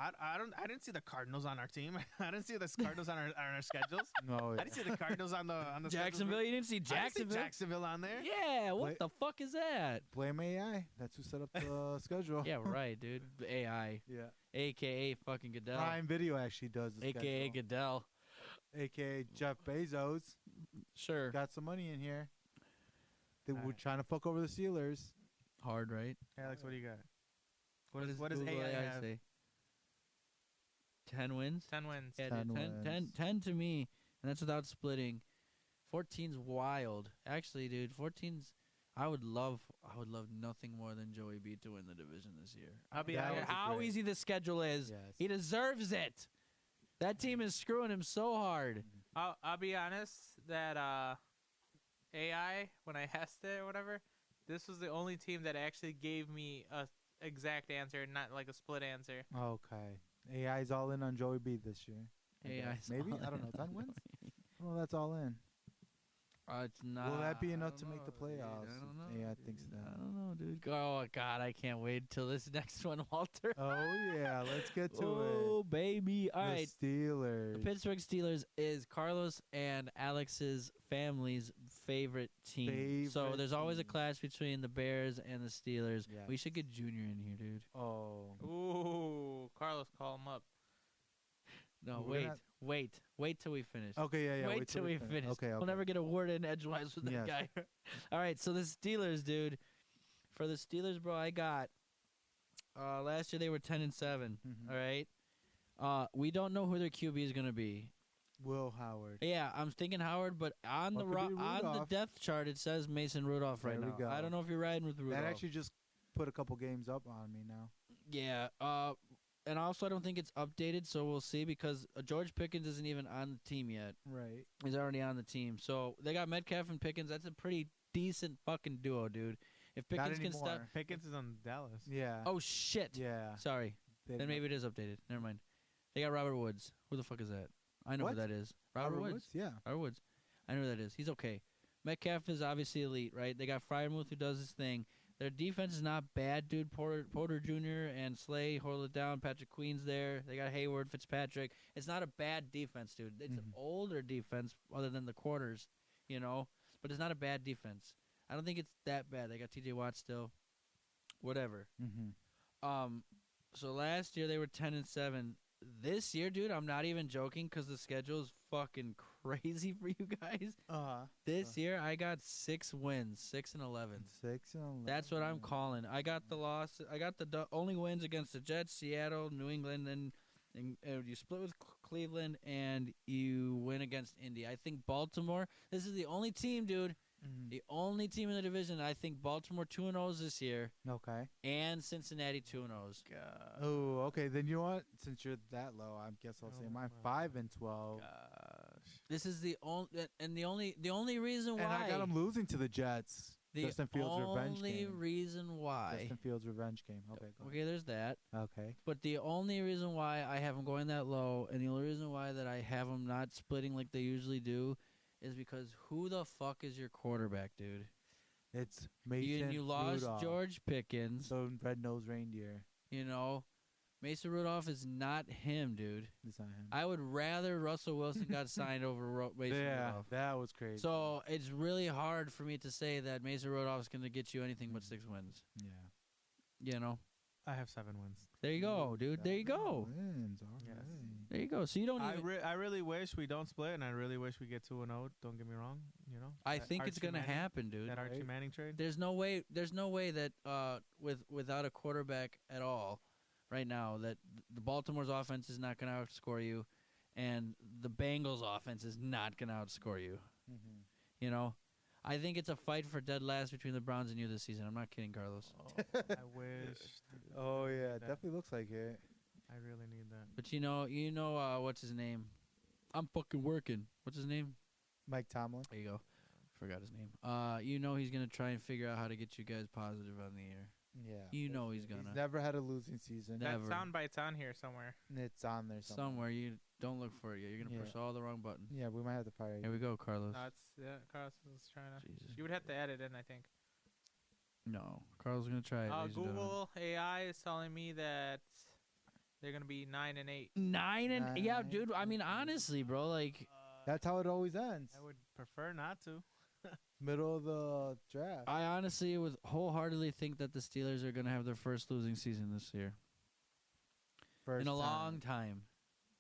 Speaker 4: I didn't see the Cardinals on our team. I didn't see the Cardinals on our schedules.
Speaker 2: No,
Speaker 4: I didn't see the Cardinals on the
Speaker 3: Jacksonville. You didn't see
Speaker 4: schedules. I didn't see
Speaker 3: Jacksonville?
Speaker 4: Jacksonville on there.
Speaker 3: Yeah. What
Speaker 2: Wait.
Speaker 3: the fuck is that?
Speaker 2: blame AI. That's who set up the schedule.
Speaker 3: Yeah, right, dude. AI,
Speaker 2: Yeah.
Speaker 3: AKA fucking Goodell,
Speaker 2: Prime Video actually does the
Speaker 3: AKA
Speaker 2: schedule.
Speaker 3: Goodell.
Speaker 2: AKA Jeff Bezos.
Speaker 3: Sure.
Speaker 2: Got some money in here. They were
Speaker 4: Alright.
Speaker 2: trying to fuck over the Steelers.
Speaker 3: Hard, right?
Speaker 4: Alex, what do you got?
Speaker 3: What does
Speaker 4: AI
Speaker 3: AI
Speaker 4: have?
Speaker 3: say? 10 wins?
Speaker 5: 10 wins.
Speaker 3: Yeah,
Speaker 2: 10
Speaker 3: dude, 10
Speaker 2: wins.
Speaker 3: to me, and that's without splitting. 14's wild. Actually, dude, 14's. I would love nothing more than Joey B to win the division this year.
Speaker 5: I'll be
Speaker 3: I don't
Speaker 2: That
Speaker 3: care
Speaker 5: honest.
Speaker 2: was
Speaker 3: how
Speaker 2: great.
Speaker 3: easy the schedule is.
Speaker 2: Yes.
Speaker 3: He deserves it. That team is screwing him so hard.
Speaker 5: I'll be honest that AI, when I asked it or whatever, this was the only team that actually gave me a exact answer, not like a split answer.
Speaker 2: Okay. AI's all in on Joey B this year. I
Speaker 3: AI
Speaker 2: guess. Maybe? I don't know. 10 wins? I don't know. That's all in.
Speaker 3: It's not.
Speaker 2: Will that be
Speaker 3: I
Speaker 2: enough
Speaker 3: don't
Speaker 2: to make the
Speaker 3: know, dude.
Speaker 2: playoffs?
Speaker 3: I don't know.
Speaker 2: AI thinks
Speaker 3: dude.
Speaker 2: that.
Speaker 3: I don't know, dude. Oh God, I can't wait till this next one, Walter.
Speaker 2: Oh, yeah. Let's get to
Speaker 3: Oh
Speaker 2: it.
Speaker 3: baby! All
Speaker 2: the
Speaker 3: right.
Speaker 2: Steelers.
Speaker 3: The Pittsburgh Steelers is Carlos and Alex's family's favorite team. So
Speaker 2: Favorite
Speaker 3: there's always a
Speaker 2: team.
Speaker 3: clash between the Bears and the Steelers.
Speaker 2: Yes.
Speaker 3: We should get Junior in here, dude.
Speaker 2: Oh.
Speaker 5: Ooh, Carlos, call him up.
Speaker 3: No,
Speaker 2: We're gonna
Speaker 3: wait till we finish.
Speaker 2: Okay, yeah.
Speaker 3: wait till we finish.
Speaker 2: Okay, okay.
Speaker 3: We'll never get a word in edgewise with that
Speaker 2: Yes.
Speaker 3: guy. All right, so the Steelers, dude. For the Steelers, bro, I got. Last year they were 10-7.
Speaker 2: Mhm.
Speaker 3: All right. We don't know who their QB is gonna be.
Speaker 2: Will Howard.
Speaker 3: Yeah, I'm thinking Howard, but on
Speaker 2: Well,
Speaker 3: the
Speaker 2: it could be
Speaker 3: on the
Speaker 2: Rudolph.
Speaker 3: depth chart it says Mason Rudolph right
Speaker 2: There we
Speaker 3: now.
Speaker 2: go.
Speaker 3: I don't know if you're riding with Rudolph.
Speaker 2: That actually just put a couple games up on me now.
Speaker 3: Yeah. And also I don't think it's updated, so we'll see because George Pickens isn't even on the team yet.
Speaker 2: Right.
Speaker 3: He's already on the team, so they got Metcalf and Pickens. That's a pretty decent fucking duo, dude. If
Speaker 2: Not
Speaker 3: Pickens can
Speaker 2: anymore.
Speaker 3: stop.
Speaker 4: Pickens is on Dallas.
Speaker 2: Yeah.
Speaker 3: Oh shit.
Speaker 2: Yeah.
Speaker 3: Sorry.
Speaker 2: They
Speaker 3: Then maybe it is updated. Never mind. They got Robert Woods. Who the fuck is that? I know
Speaker 2: What?
Speaker 3: who that is. Robert Woods.
Speaker 2: Yeah.
Speaker 3: Robert Woods. I know who that is. He's okay. Metcalf is obviously elite, right? They got Fryermuth who does his thing. Their defense is not bad, dude. Porter Jr. and Slay hold it down. Patrick Queen's there. They got Hayward, Fitzpatrick. It's not a bad defense, dude. It's an
Speaker 2: Mhm.
Speaker 3: older defense other than the quarters, but it's not a bad defense. I don't think it's that bad. They got T.J. Watt still. whatever.
Speaker 2: Mm-hmm.
Speaker 3: So last year they were 10-7. This year, dude, I'm not even joking because the schedule is fucking crazy for you guys. This year I got 6 wins, 6-11.
Speaker 2: 6-11.
Speaker 3: That's what I'm calling. I got the loss. I got the only wins against the Jets, Seattle, New England, and you split with Cleveland, and you win against Indy. I think Baltimore. This is the only team, dude.
Speaker 2: Mm-hmm.
Speaker 3: The only team in the division. I think Baltimore 2-0 this year,
Speaker 2: Okay.
Speaker 3: and Cincinnati 2-0.
Speaker 2: Oh, okay. Then you know what? Since you're that low, I guess I'll say mine 5-12.
Speaker 4: Gosh.
Speaker 3: This is the only reason why.
Speaker 2: And I got them losing to the Jets.
Speaker 3: The
Speaker 2: Justin Fields revenge game.
Speaker 3: only reason why.
Speaker 2: Justin Fields revenge game. Okay, go
Speaker 3: Okay, there's that.
Speaker 2: ahead. Okay.
Speaker 3: But the only reason why I have them going that low, and the only reason why that I have them not splitting like they usually do, is because who the fuck is your quarterback, dude?
Speaker 2: It's Mason
Speaker 3: You lost
Speaker 2: Rudolph.
Speaker 3: George Pickens.
Speaker 2: So red-nosed reindeer.
Speaker 3: You know, Mason Rudolph is not him, dude.
Speaker 2: It's not him.
Speaker 3: I would rather Russell Wilson got signed over Mason Rudolph.
Speaker 2: that was crazy.
Speaker 3: So it's really hard for me to say that Mason Rudolph is going to get you anything but 6 wins.
Speaker 2: yeah.
Speaker 3: You know?
Speaker 4: I have 7 wins.
Speaker 3: There you go, dude. There you go.
Speaker 2: Wins, all
Speaker 4: Yes.
Speaker 2: right.
Speaker 3: There you go. So you don't even...
Speaker 4: I really wish we don't split, and I really wish we get 2-0. Don't get me wrong. You know,
Speaker 3: I
Speaker 4: That
Speaker 3: think it's
Speaker 4: Archie
Speaker 3: going to
Speaker 4: Manning-
Speaker 3: happen, dude.
Speaker 4: That Archie
Speaker 2: Right.
Speaker 4: Manning trade.
Speaker 3: There's no way that without a quarterback at all right now that the Baltimore's offense is not going to outscore you, and the Bengals offense is not going to outscore you.
Speaker 2: Mm-hmm.
Speaker 3: You know, I think it's a fight for dead last between the Browns and you this season. I'm not kidding, Carlos.
Speaker 4: I wish.
Speaker 2: Oh, yeah. It
Speaker 4: That-
Speaker 2: definitely looks like it.
Speaker 4: I really need that.
Speaker 3: But you know what's his name? I'm fucking working. What's his name?
Speaker 2: Mike Tomlin.
Speaker 3: There you go. Forgot his name. You know he's gonna try and figure out how to get you guys positive on the air.
Speaker 2: Yeah.
Speaker 3: You
Speaker 2: for
Speaker 3: know he's
Speaker 2: sure.
Speaker 3: gonna.
Speaker 2: He's never had a losing season.
Speaker 3: Never.
Speaker 5: That soundbite's on here somewhere.
Speaker 2: It's on there somewhere.
Speaker 3: Somewhere you don't look for it yet. You're gonna
Speaker 2: Yeah.
Speaker 3: push all the wrong button.
Speaker 2: Yeah, we might have to fire
Speaker 3: Here
Speaker 2: you.
Speaker 3: we go, Carlos.
Speaker 5: No, it's Carlos is trying to.
Speaker 3: Jesus.
Speaker 5: You would have to add it in, I think.
Speaker 3: No, Carlos is gonna try it. ladies and gentlemen.
Speaker 5: Google AI is telling me that they're gonna be 9-8.
Speaker 3: 9 yeah,
Speaker 2: Nine.
Speaker 3: dude. I mean, honestly, bro, like
Speaker 2: That's how it always ends.
Speaker 4: I would prefer not to.
Speaker 2: Middle of the draft.
Speaker 3: I honestly would wholeheartedly think that the Steelers are gonna have their first losing season this year
Speaker 2: First
Speaker 3: in a
Speaker 2: time.
Speaker 3: long time.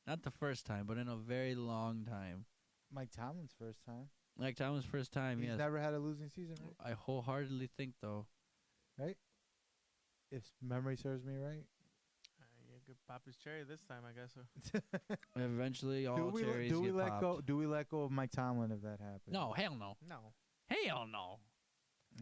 Speaker 3: Not the first time, but in a very long time.
Speaker 2: Mike Tomlin's first time.
Speaker 3: Like Thomas' first time,
Speaker 2: He's
Speaker 3: yes.
Speaker 2: never had a losing season, right?
Speaker 3: I wholeheartedly think though.
Speaker 2: If memory serves me right.
Speaker 4: You could pop his cherry this time, I guess. So.
Speaker 3: Eventually, all cherries
Speaker 2: do we
Speaker 3: get
Speaker 2: let
Speaker 3: popped.
Speaker 2: go? Do we let go of Mike Tomlin if that happens?
Speaker 3: No, hell no,
Speaker 4: No.
Speaker 3: hell no,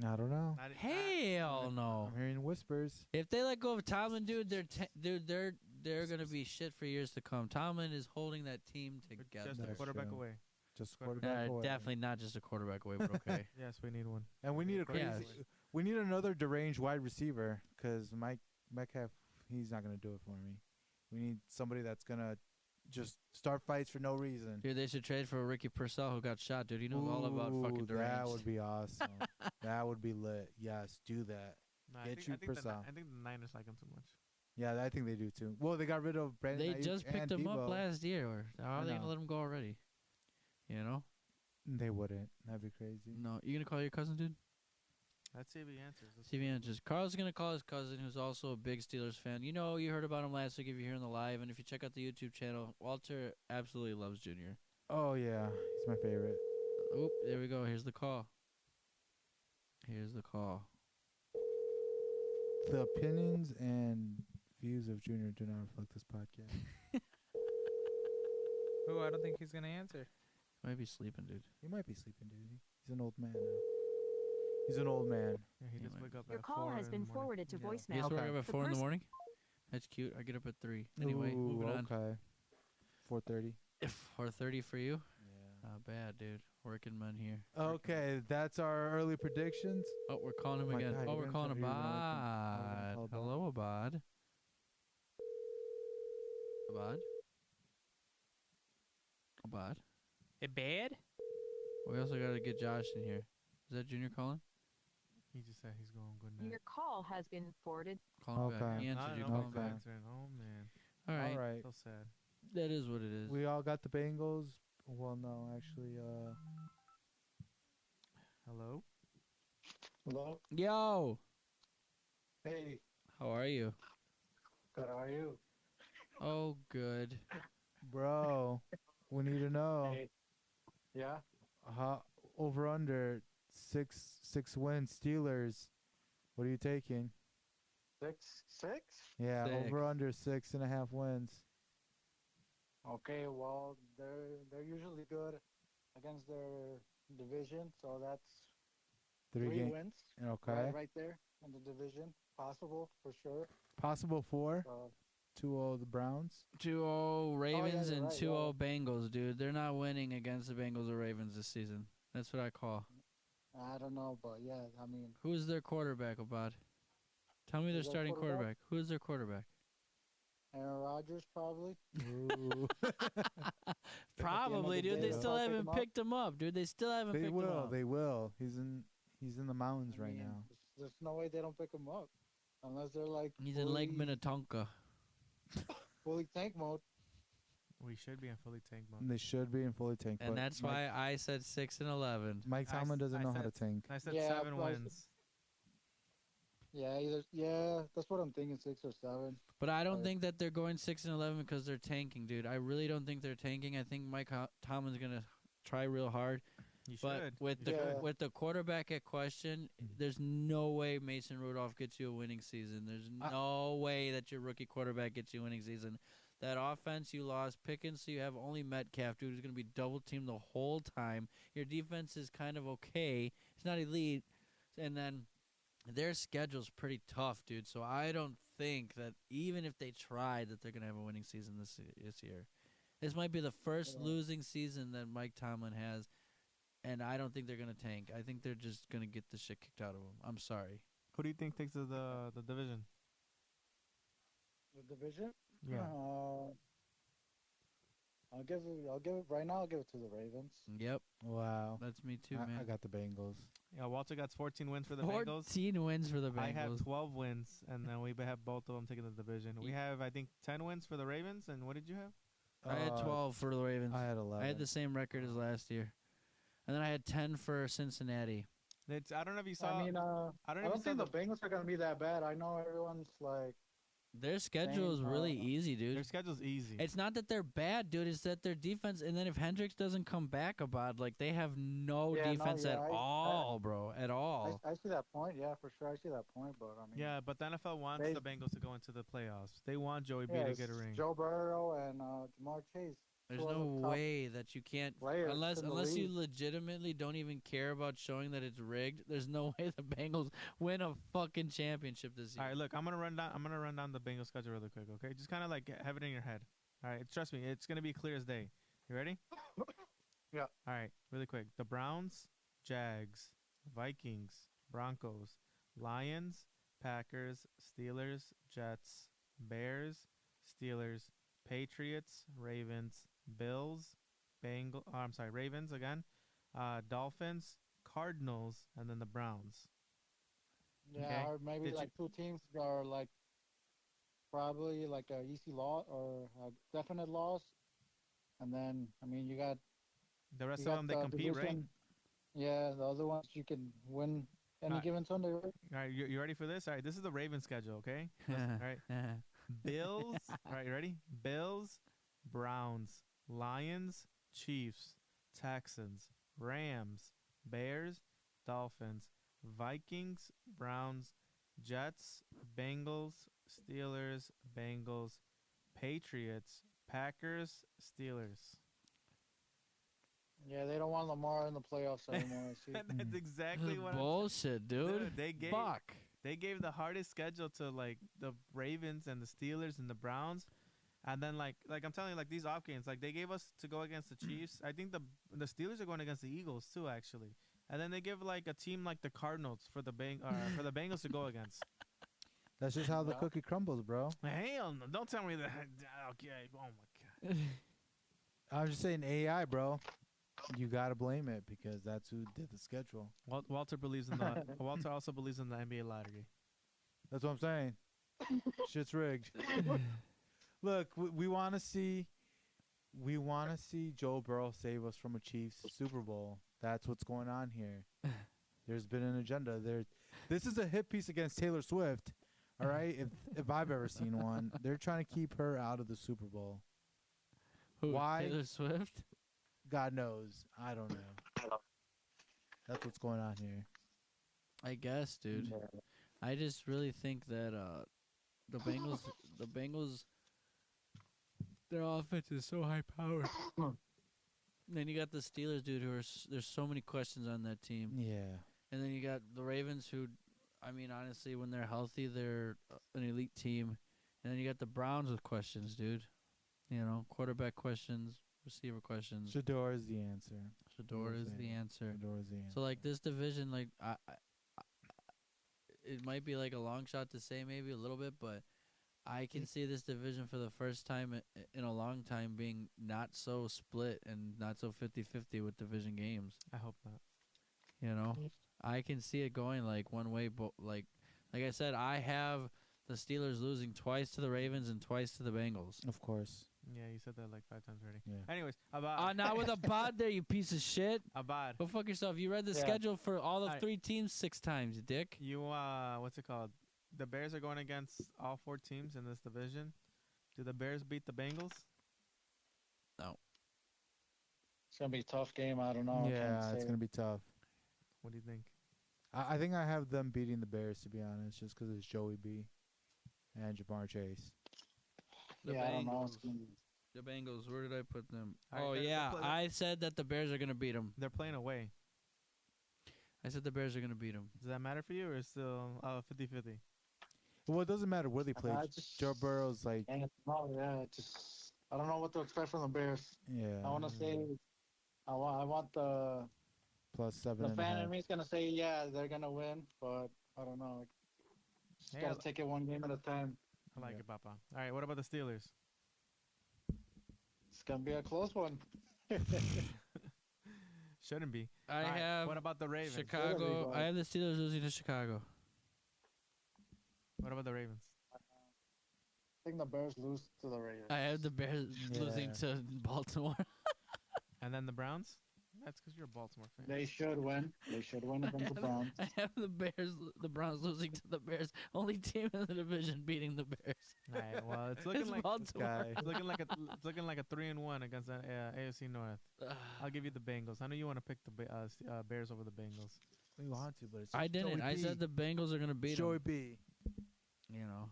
Speaker 2: I don't know.
Speaker 4: Not,
Speaker 3: hell no.
Speaker 2: I'm hearing whispers.
Speaker 3: If they let go of Tomlin, dude, they're gonna be shit for years to come. Tomlin is holding that team together.
Speaker 4: Just a
Speaker 2: That's
Speaker 4: quarterback
Speaker 2: true.
Speaker 4: away.
Speaker 2: Just quarterback away.
Speaker 3: Definitely not just a quarterback away, but okay.
Speaker 4: Yes, we need one.
Speaker 2: And we need a crazy.
Speaker 3: Yes.
Speaker 2: We need another deranged wide receiver because Mike Metcalf, he's not gonna do it for me. We need somebody that's gonna just start fights for no reason.
Speaker 3: Dude, they should trade for Ricky Purcell who got shot, dude. He knows all about fucking
Speaker 2: Ooh,
Speaker 3: deranged.
Speaker 2: That would be awesome. That would be lit. Yes, do that.
Speaker 4: No,
Speaker 2: Get you Purcell.
Speaker 4: I think the Niners like him too much.
Speaker 2: Yeah, I think they do too. Well, they got rid of Brandon.
Speaker 3: They
Speaker 2: Ayuk
Speaker 3: just picked
Speaker 2: and
Speaker 3: him up
Speaker 2: Debo.
Speaker 3: last year. How
Speaker 2: I
Speaker 3: are they
Speaker 2: know.
Speaker 3: gonna let him go already? You know?
Speaker 2: They wouldn't. That'd be crazy.
Speaker 3: No. You gonna call your cousin, dude?
Speaker 4: Let's see if he answers. Let's
Speaker 3: See if he answers. Carl's gonna call his cousin, who's also a big Steelers fan. You know, you heard about him last week if you're here in the live, and if you check out the YouTube channel, Walter absolutely loves Junior.
Speaker 2: Oh yeah, he's my favorite.
Speaker 3: Oop, there we go. Here's the call. Here's the call.
Speaker 2: The opinions and views of Junior do not reflect this podcast.
Speaker 5: Ooh, I don't think he's gonna answer.
Speaker 3: Might be sleeping, dude.
Speaker 2: He might be sleeping, dude. He's an old man now. He's an old man.
Speaker 4: Yeah, he
Speaker 3: Yeah,
Speaker 4: just
Speaker 3: man.
Speaker 4: wake up
Speaker 6: Your
Speaker 4: at
Speaker 6: call
Speaker 4: 4
Speaker 6: has
Speaker 4: in
Speaker 6: been
Speaker 4: the morning.
Speaker 6: forwarded to
Speaker 2: Yeah.
Speaker 3: You
Speaker 6: voicemail.
Speaker 3: guys wake
Speaker 2: Okay.
Speaker 3: up at
Speaker 6: The
Speaker 3: 4 in the
Speaker 6: person-
Speaker 3: morning? That's cute. I get up at 3. Anyway,
Speaker 2: Ooh,
Speaker 3: moving on.
Speaker 2: Okay. 4:30.
Speaker 3: 4:30 for you?
Speaker 2: Yeah.
Speaker 3: Not bad, dude. Working men here.
Speaker 2: Okay, that's our early predictions.
Speaker 3: Oh, we're calling him
Speaker 2: Oh my
Speaker 3: again.
Speaker 2: God,
Speaker 3: Oh,
Speaker 2: you're
Speaker 3: we're
Speaker 2: gonna
Speaker 3: calling
Speaker 2: tell me you're gonna
Speaker 3: Abad.
Speaker 2: call Abad.
Speaker 3: Hello, Abad. Abad? Abad?
Speaker 5: It bad?
Speaker 3: We also got to get Josh in here. Is that Junior calling?
Speaker 4: He just said he's going good night.
Speaker 6: Your call has been forwarded.
Speaker 3: Call him back.
Speaker 2: Okay.
Speaker 3: He answered you.
Speaker 4: No,
Speaker 3: Call
Speaker 4: he's
Speaker 3: him
Speaker 4: not
Speaker 3: back.
Speaker 4: answering. Oh man,
Speaker 3: All right.
Speaker 2: All right.
Speaker 4: so sad.
Speaker 3: That is what it is.
Speaker 2: We all got the Bengals. Well, no, actually,
Speaker 4: Hello.
Speaker 7: Hello?
Speaker 3: Yo!
Speaker 7: Hey,
Speaker 3: How are you?
Speaker 7: good. How are you?
Speaker 3: Oh, good.
Speaker 2: Bro, we need to know
Speaker 7: Hey, yeah,
Speaker 2: how over under six wins Steelers. What are you taking?
Speaker 7: 6-6.
Speaker 2: Yeah,
Speaker 3: Six.
Speaker 2: over under 6.5 wins.
Speaker 7: Okay, well, they're usually good against their division, so that's
Speaker 2: Three
Speaker 7: three
Speaker 2: game.
Speaker 7: wins
Speaker 2: Okay.
Speaker 7: right there in the division, possible for sure.
Speaker 2: Possible 4.
Speaker 7: So
Speaker 2: 2-0 the Browns.
Speaker 3: 2-0 Ravens
Speaker 7: you're
Speaker 3: and
Speaker 7: right,
Speaker 3: 2-0 Bengals, dude. They're not winning against the Bengals or Ravens this season. That's what I call.
Speaker 7: I don't know, but yeah, I mean,
Speaker 3: Who's their quarterback, Abad? Tell me their
Speaker 7: Who's their
Speaker 3: starting
Speaker 7: quarterback?
Speaker 3: quarterback. Who's their quarterback?
Speaker 7: Aaron Rodgers probably.
Speaker 2: Ooh.
Speaker 3: Probably, dude. They
Speaker 7: day,
Speaker 3: still
Speaker 7: they'll pick
Speaker 3: haven't
Speaker 7: him up.
Speaker 3: picked him up, dude. They still haven't
Speaker 2: They
Speaker 3: picked him
Speaker 2: will.
Speaker 3: up.
Speaker 2: They will. He's in the mountains
Speaker 7: I
Speaker 2: right
Speaker 7: mean,
Speaker 2: now.
Speaker 7: there's no way they don't pick him up unless they're like
Speaker 3: He's in Lake Minnetonka.
Speaker 7: fully tank mode.
Speaker 4: We should be in fully tank mode.
Speaker 2: They should be in fully tank.
Speaker 3: And
Speaker 2: but
Speaker 3: that's
Speaker 2: Mike,
Speaker 3: why I said 6-11.
Speaker 2: Mike
Speaker 4: I
Speaker 2: Tomlin
Speaker 4: s-
Speaker 2: doesn't
Speaker 4: I
Speaker 2: know how to
Speaker 4: said-
Speaker 2: tank.
Speaker 4: I said
Speaker 7: Yeah,
Speaker 4: 7
Speaker 7: but I s-
Speaker 4: wins.
Speaker 7: Yeah, that's what I'm thinking, 6 or 7.
Speaker 3: But I don't
Speaker 7: Right.
Speaker 3: think that they're going 6-11 because they're tanking, dude. I really don't think they're tanking. I think Mike Tomlin's gonna try real hard.
Speaker 4: You
Speaker 3: But
Speaker 4: should.
Speaker 3: with
Speaker 4: You
Speaker 3: the
Speaker 7: Yeah.
Speaker 4: should.
Speaker 3: with the quarterback at question, there's no way Mason Rudolph gets you a winning season. There's no way that your rookie quarterback gets you a winning season. That offense you lost Pickens, so you have only Metcalf, dude, who's gonna be double teamed the whole time. Your defense is kind of okay. It's not elite, and then their schedule's pretty tough, dude. So I don't think that even if they tried, that they're gonna have a winning season this year. This might be the first
Speaker 7: Yeah.
Speaker 3: losing season that Mike Tomlin has, and I don't think they're gonna tank. I think they're just gonna get the shit kicked out of them. I'm sorry.
Speaker 4: Who do you think takes the division?
Speaker 7: The division.
Speaker 4: Yeah.
Speaker 7: I'll give it right now. I'll give it to the Ravens.
Speaker 3: Yep,
Speaker 2: Wow.
Speaker 3: that's me too,
Speaker 2: I
Speaker 3: man.
Speaker 2: got the Bengals.
Speaker 4: Yeah, Walter got 14 wins for the Bengals.
Speaker 3: 14 wins for the Bengals.
Speaker 4: I have 12 wins, and then we have both of them taking the division. We have, I think, 10 wins for the Ravens, and what did you have?
Speaker 3: I had 12 for the Ravens.
Speaker 2: I had 11.
Speaker 3: I had the same record as last year, and then I had 10 for Cincinnati.
Speaker 4: I don't know if you saw.
Speaker 7: I mean,
Speaker 4: I
Speaker 7: I
Speaker 4: don't know
Speaker 7: don't
Speaker 4: if you
Speaker 7: think
Speaker 4: saw
Speaker 7: the Bengals are gonna be that bad. I know everyone's like,
Speaker 3: Their schedule is really easy, dude.
Speaker 4: their schedule's easy.
Speaker 3: It's not that they're bad, dude. It's that their defense. And then if Hendricks doesn't come back, about like they have no
Speaker 7: Yeah, no,
Speaker 3: defense
Speaker 7: yeah,
Speaker 3: at
Speaker 7: I-
Speaker 3: all, bro. At all.
Speaker 7: I see that point. Yeah, for sure, I see that point. But I mean,
Speaker 4: Yeah, but the NFL wants
Speaker 7: They-
Speaker 4: the Bengals to go into the playoffs. They want Joey B
Speaker 7: yeah,
Speaker 4: to
Speaker 7: it's
Speaker 4: get a ring.
Speaker 7: Joe Burrow and Jamar Chase.
Speaker 3: There's
Speaker 7: two of
Speaker 3: no
Speaker 7: the top
Speaker 3: way that you can't
Speaker 7: players
Speaker 3: unless
Speaker 7: in the
Speaker 3: you
Speaker 7: league.
Speaker 3: legitimately don't even care about showing that it's rigged. There's no way the Bengals win a fucking championship this year.
Speaker 4: All right, look, I'm gonna run down the Bengals schedule really quick, okay? Just kind of like have it in your head. All right, trust me, it's gonna be clear as day. You ready?
Speaker 7: Yeah.
Speaker 4: All right, really quick. The Browns, Jags, Vikings, Broncos, Lions, Packers, Steelers, Jets, Bears, Steelers, Patriots, Ravens, Bills, Ravens again, Dolphins, Cardinals, and then the Browns.
Speaker 7: Yeah,
Speaker 4: Okay.
Speaker 7: or maybe
Speaker 4: Did you-
Speaker 7: like two teams that are like probably like a easy loss or a definite loss, and then I mean you got
Speaker 4: The rest
Speaker 7: you
Speaker 4: of
Speaker 7: got
Speaker 4: them they
Speaker 7: the
Speaker 4: compete, right?
Speaker 7: division. Yeah, the other ones you can win any
Speaker 4: Alright.
Speaker 7: given Sunday. Right?
Speaker 4: All right, you ready for this? All right, this is the Ravens schedule, okay? All right. Bills. All right, you ready? Bills, Browns, Lions, Chiefs, Texans, Rams, Bears, Dolphins, Vikings, Browns, Jets, Bengals, Steelers, Bengals, Patriots, Packers, Steelers.
Speaker 7: Yeah, they don't want Lamar in the playoffs anymore. I see.
Speaker 4: That's exactly what I'm
Speaker 3: Bullshit, dude.
Speaker 4: They gave
Speaker 3: Fuck.
Speaker 4: They gave the hardest schedule to like the Ravens and the Steelers and the Browns, and then like I'm telling you, like these off games, like they gave us to go against the Chiefs. I think the Steelers are going against the Eagles too, actually, and then they give like a team like the Cardinals for the for the Bengals to go against.
Speaker 2: That's just how the
Speaker 7: Yeah.
Speaker 2: cookie crumbles, bro.
Speaker 4: Hell no! Don't tell me that. Okay. Oh my god.
Speaker 2: I'm just saying AI, bro. You gotta blame it because that's who did the schedule.
Speaker 4: Walter believes in the. Walter also believes in the NBA lottery.
Speaker 2: That's what I'm saying. Shit's rigged. Look, we want to see Joe Burrow save us from a Chiefs Super Bowl. That's what's going on here. There's been an agenda there. This is a hit piece against Taylor Swift, All right, if I've ever seen one, they're trying to keep her out of the Super Bowl.
Speaker 3: Who,
Speaker 2: Why?
Speaker 3: Taylor Swift?
Speaker 2: God knows. I don't know. That's what's going on here.
Speaker 3: I guess, dude. I just really think that the Bengals, their offense is so high powered. Then you got the Steelers, dude, there's so many questions on that team.
Speaker 2: Yeah.
Speaker 3: And then you got the Ravens, who, I mean, honestly, when they're healthy, they're an elite team. And then you got the Browns with questions, dude. You know, quarterback questions, receiver questions.
Speaker 2: Shador is the answer.
Speaker 3: Shador is the answer.
Speaker 2: Shador is the answer.
Speaker 3: So, like, this division, like, it might be, like, a long shot to say maybe a little bit, but I can see this division for the first time in a long time being not so split and not so 50-50 with division games.
Speaker 4: I hope not.
Speaker 3: You know? I can see it going, like, one way, but, like I said, I have the Steelers losing twice to the Ravens and twice to the Bengals.
Speaker 2: Of course.
Speaker 4: Yeah, you said that like 5 times already.
Speaker 2: Yeah.
Speaker 4: Anyways, Abad.
Speaker 3: Not with a bod there, you piece of shit.
Speaker 4: Abad.
Speaker 3: Go fuck yourself. You read the schedule for all of 3 teams 6 times, you dick.
Speaker 4: You, what's it called? The Bears are going against all 4 teams in this division. Do the Bears beat the Bengals?
Speaker 3: No.
Speaker 7: It's going to be a tough game. I don't know.
Speaker 2: Yeah, it's going to be tough.
Speaker 4: What do you think?
Speaker 2: I think I have them beating the Bears, to be honest, just because it's Joey B and Jamar Chase.
Speaker 3: The
Speaker 7: I don't know.
Speaker 3: The Bengals, where did I put them?
Speaker 4: All right,
Speaker 3: I said that the Bears are going to beat them.
Speaker 4: They're playing away.
Speaker 3: I said the Bears are going to beat them.
Speaker 4: Does that matter for you, or is it still 50-50?
Speaker 2: Well, it doesn't matter where they play. Joe Burrow's like...
Speaker 7: I don't know what to expect from the Bears.
Speaker 2: Yeah.
Speaker 7: I want to say... I want the...
Speaker 2: +7.5.
Speaker 7: The fan in me is going to say, yeah, they're going to win, but I don't know. Just got to take it one game at a time.
Speaker 4: I like it, Papa. All right, what about the Steelers?
Speaker 7: It's going to be a close one.
Speaker 4: Shouldn't be.
Speaker 3: I have...
Speaker 4: What about the Ravens?
Speaker 3: Chicago. I have the Steelers losing to Chicago.
Speaker 4: What about the Ravens?
Speaker 7: I think the Bears lose to the Raiders.
Speaker 3: I have the Bears losing to Baltimore.
Speaker 4: And then the Browns? That's because you're a Baltimore fan.
Speaker 7: They should win. They should win against the Browns.
Speaker 3: I have the Browns losing to the Bears. Only team in the division beating the Bears.
Speaker 4: All right, well, it's looking like
Speaker 3: Baltimore.
Speaker 4: it's looking like a 3-1 against AFC North. I'll give you the Bengals. I know you want to pick the Bears over the Bengals.
Speaker 2: We want to, but it's
Speaker 3: I didn't.
Speaker 2: Joey
Speaker 3: I
Speaker 2: B.
Speaker 3: said the Bengals are going to beat
Speaker 2: Joey
Speaker 3: them.
Speaker 2: B.
Speaker 3: You know.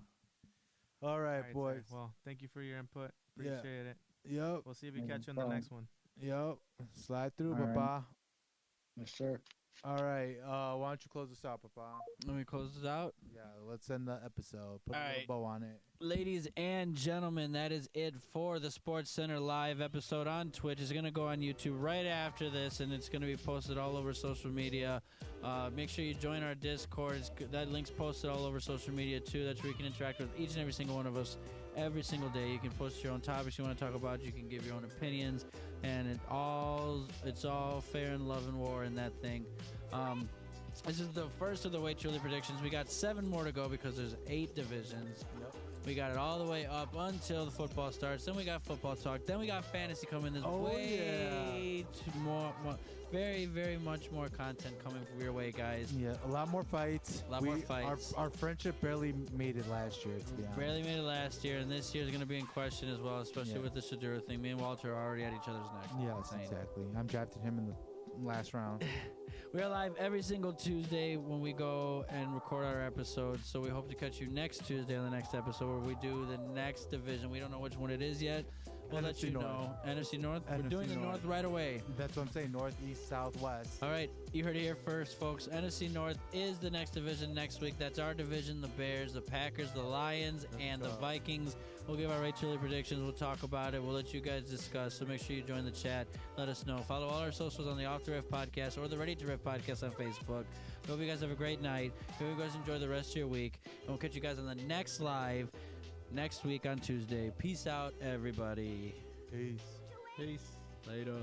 Speaker 2: All right,
Speaker 4: sir.
Speaker 2: boys.
Speaker 4: Well, thank you for your input. Appreciate it.
Speaker 2: Yep.
Speaker 4: We'll see if we catch you in the next one.
Speaker 2: Yep. Slide through,
Speaker 7: All right.
Speaker 2: Papa.
Speaker 7: Yes, sir.
Speaker 2: All right. Why don't you close this out, Papa?
Speaker 3: Let me close this out.
Speaker 2: Yeah, let's end the episode. Put
Speaker 3: All
Speaker 2: a
Speaker 3: right.
Speaker 2: little bow on it.
Speaker 3: Ladies and gentlemen, that is it for the Sports Center live episode on Twitch. It's going to go on YouTube right after this, and it's going to be posted all over social media. Make sure you join our Discord. That link's posted all over social media, too. That's where you can interact with each and every single one of us every single day. You can post your own topics you want to talk about. You can give your own opinions, and it's all fair and love and war in that thing. This is the first of the Way Truly predictions. We got 7 more to go because there's 8 divisions.
Speaker 2: Yep.
Speaker 3: We got it all the way up until the football starts. Then we got football talk. Then we got fantasy coming. There's more, very, very much more content coming your way, guys.
Speaker 2: Yeah, a lot more fights.
Speaker 3: More fights.
Speaker 2: Our friendship barely made it last year, to be honest.
Speaker 3: Barely made it last year, and this year is going to be in question as well, especially with the Shadura thing. Me and Walter are already at each other's neck.
Speaker 2: Yes, exactly. I'm drafting him in the last round.
Speaker 3: We're live every single Tuesday when we go and record our episodes, so we hope to catch you next Tuesday on the next episode where we do the next division. We don't know which one it is yet. We'll let you know. NFC North? We're doing the North right away.
Speaker 2: That's what I'm saying. North, East, South, West.
Speaker 3: All right. You heard it here first, folks. NFC North is the next division next week. That's our division, the Bears, the Packers, the Lions, and the Vikings. We'll give our Ray Chili predictions. We'll talk about it. We'll let you guys discuss, so make sure you join the chat. Let us know. Follow all our socials on the Off the Riff Podcast or the Ready to Riff Podcast on Facebook. Hope you guys have a great night. Hope you guys enjoy the rest of your week. And we'll catch you guys on the next live next week on Tuesday. Peace out, everybody.
Speaker 2: Peace.
Speaker 3: Peace. Later.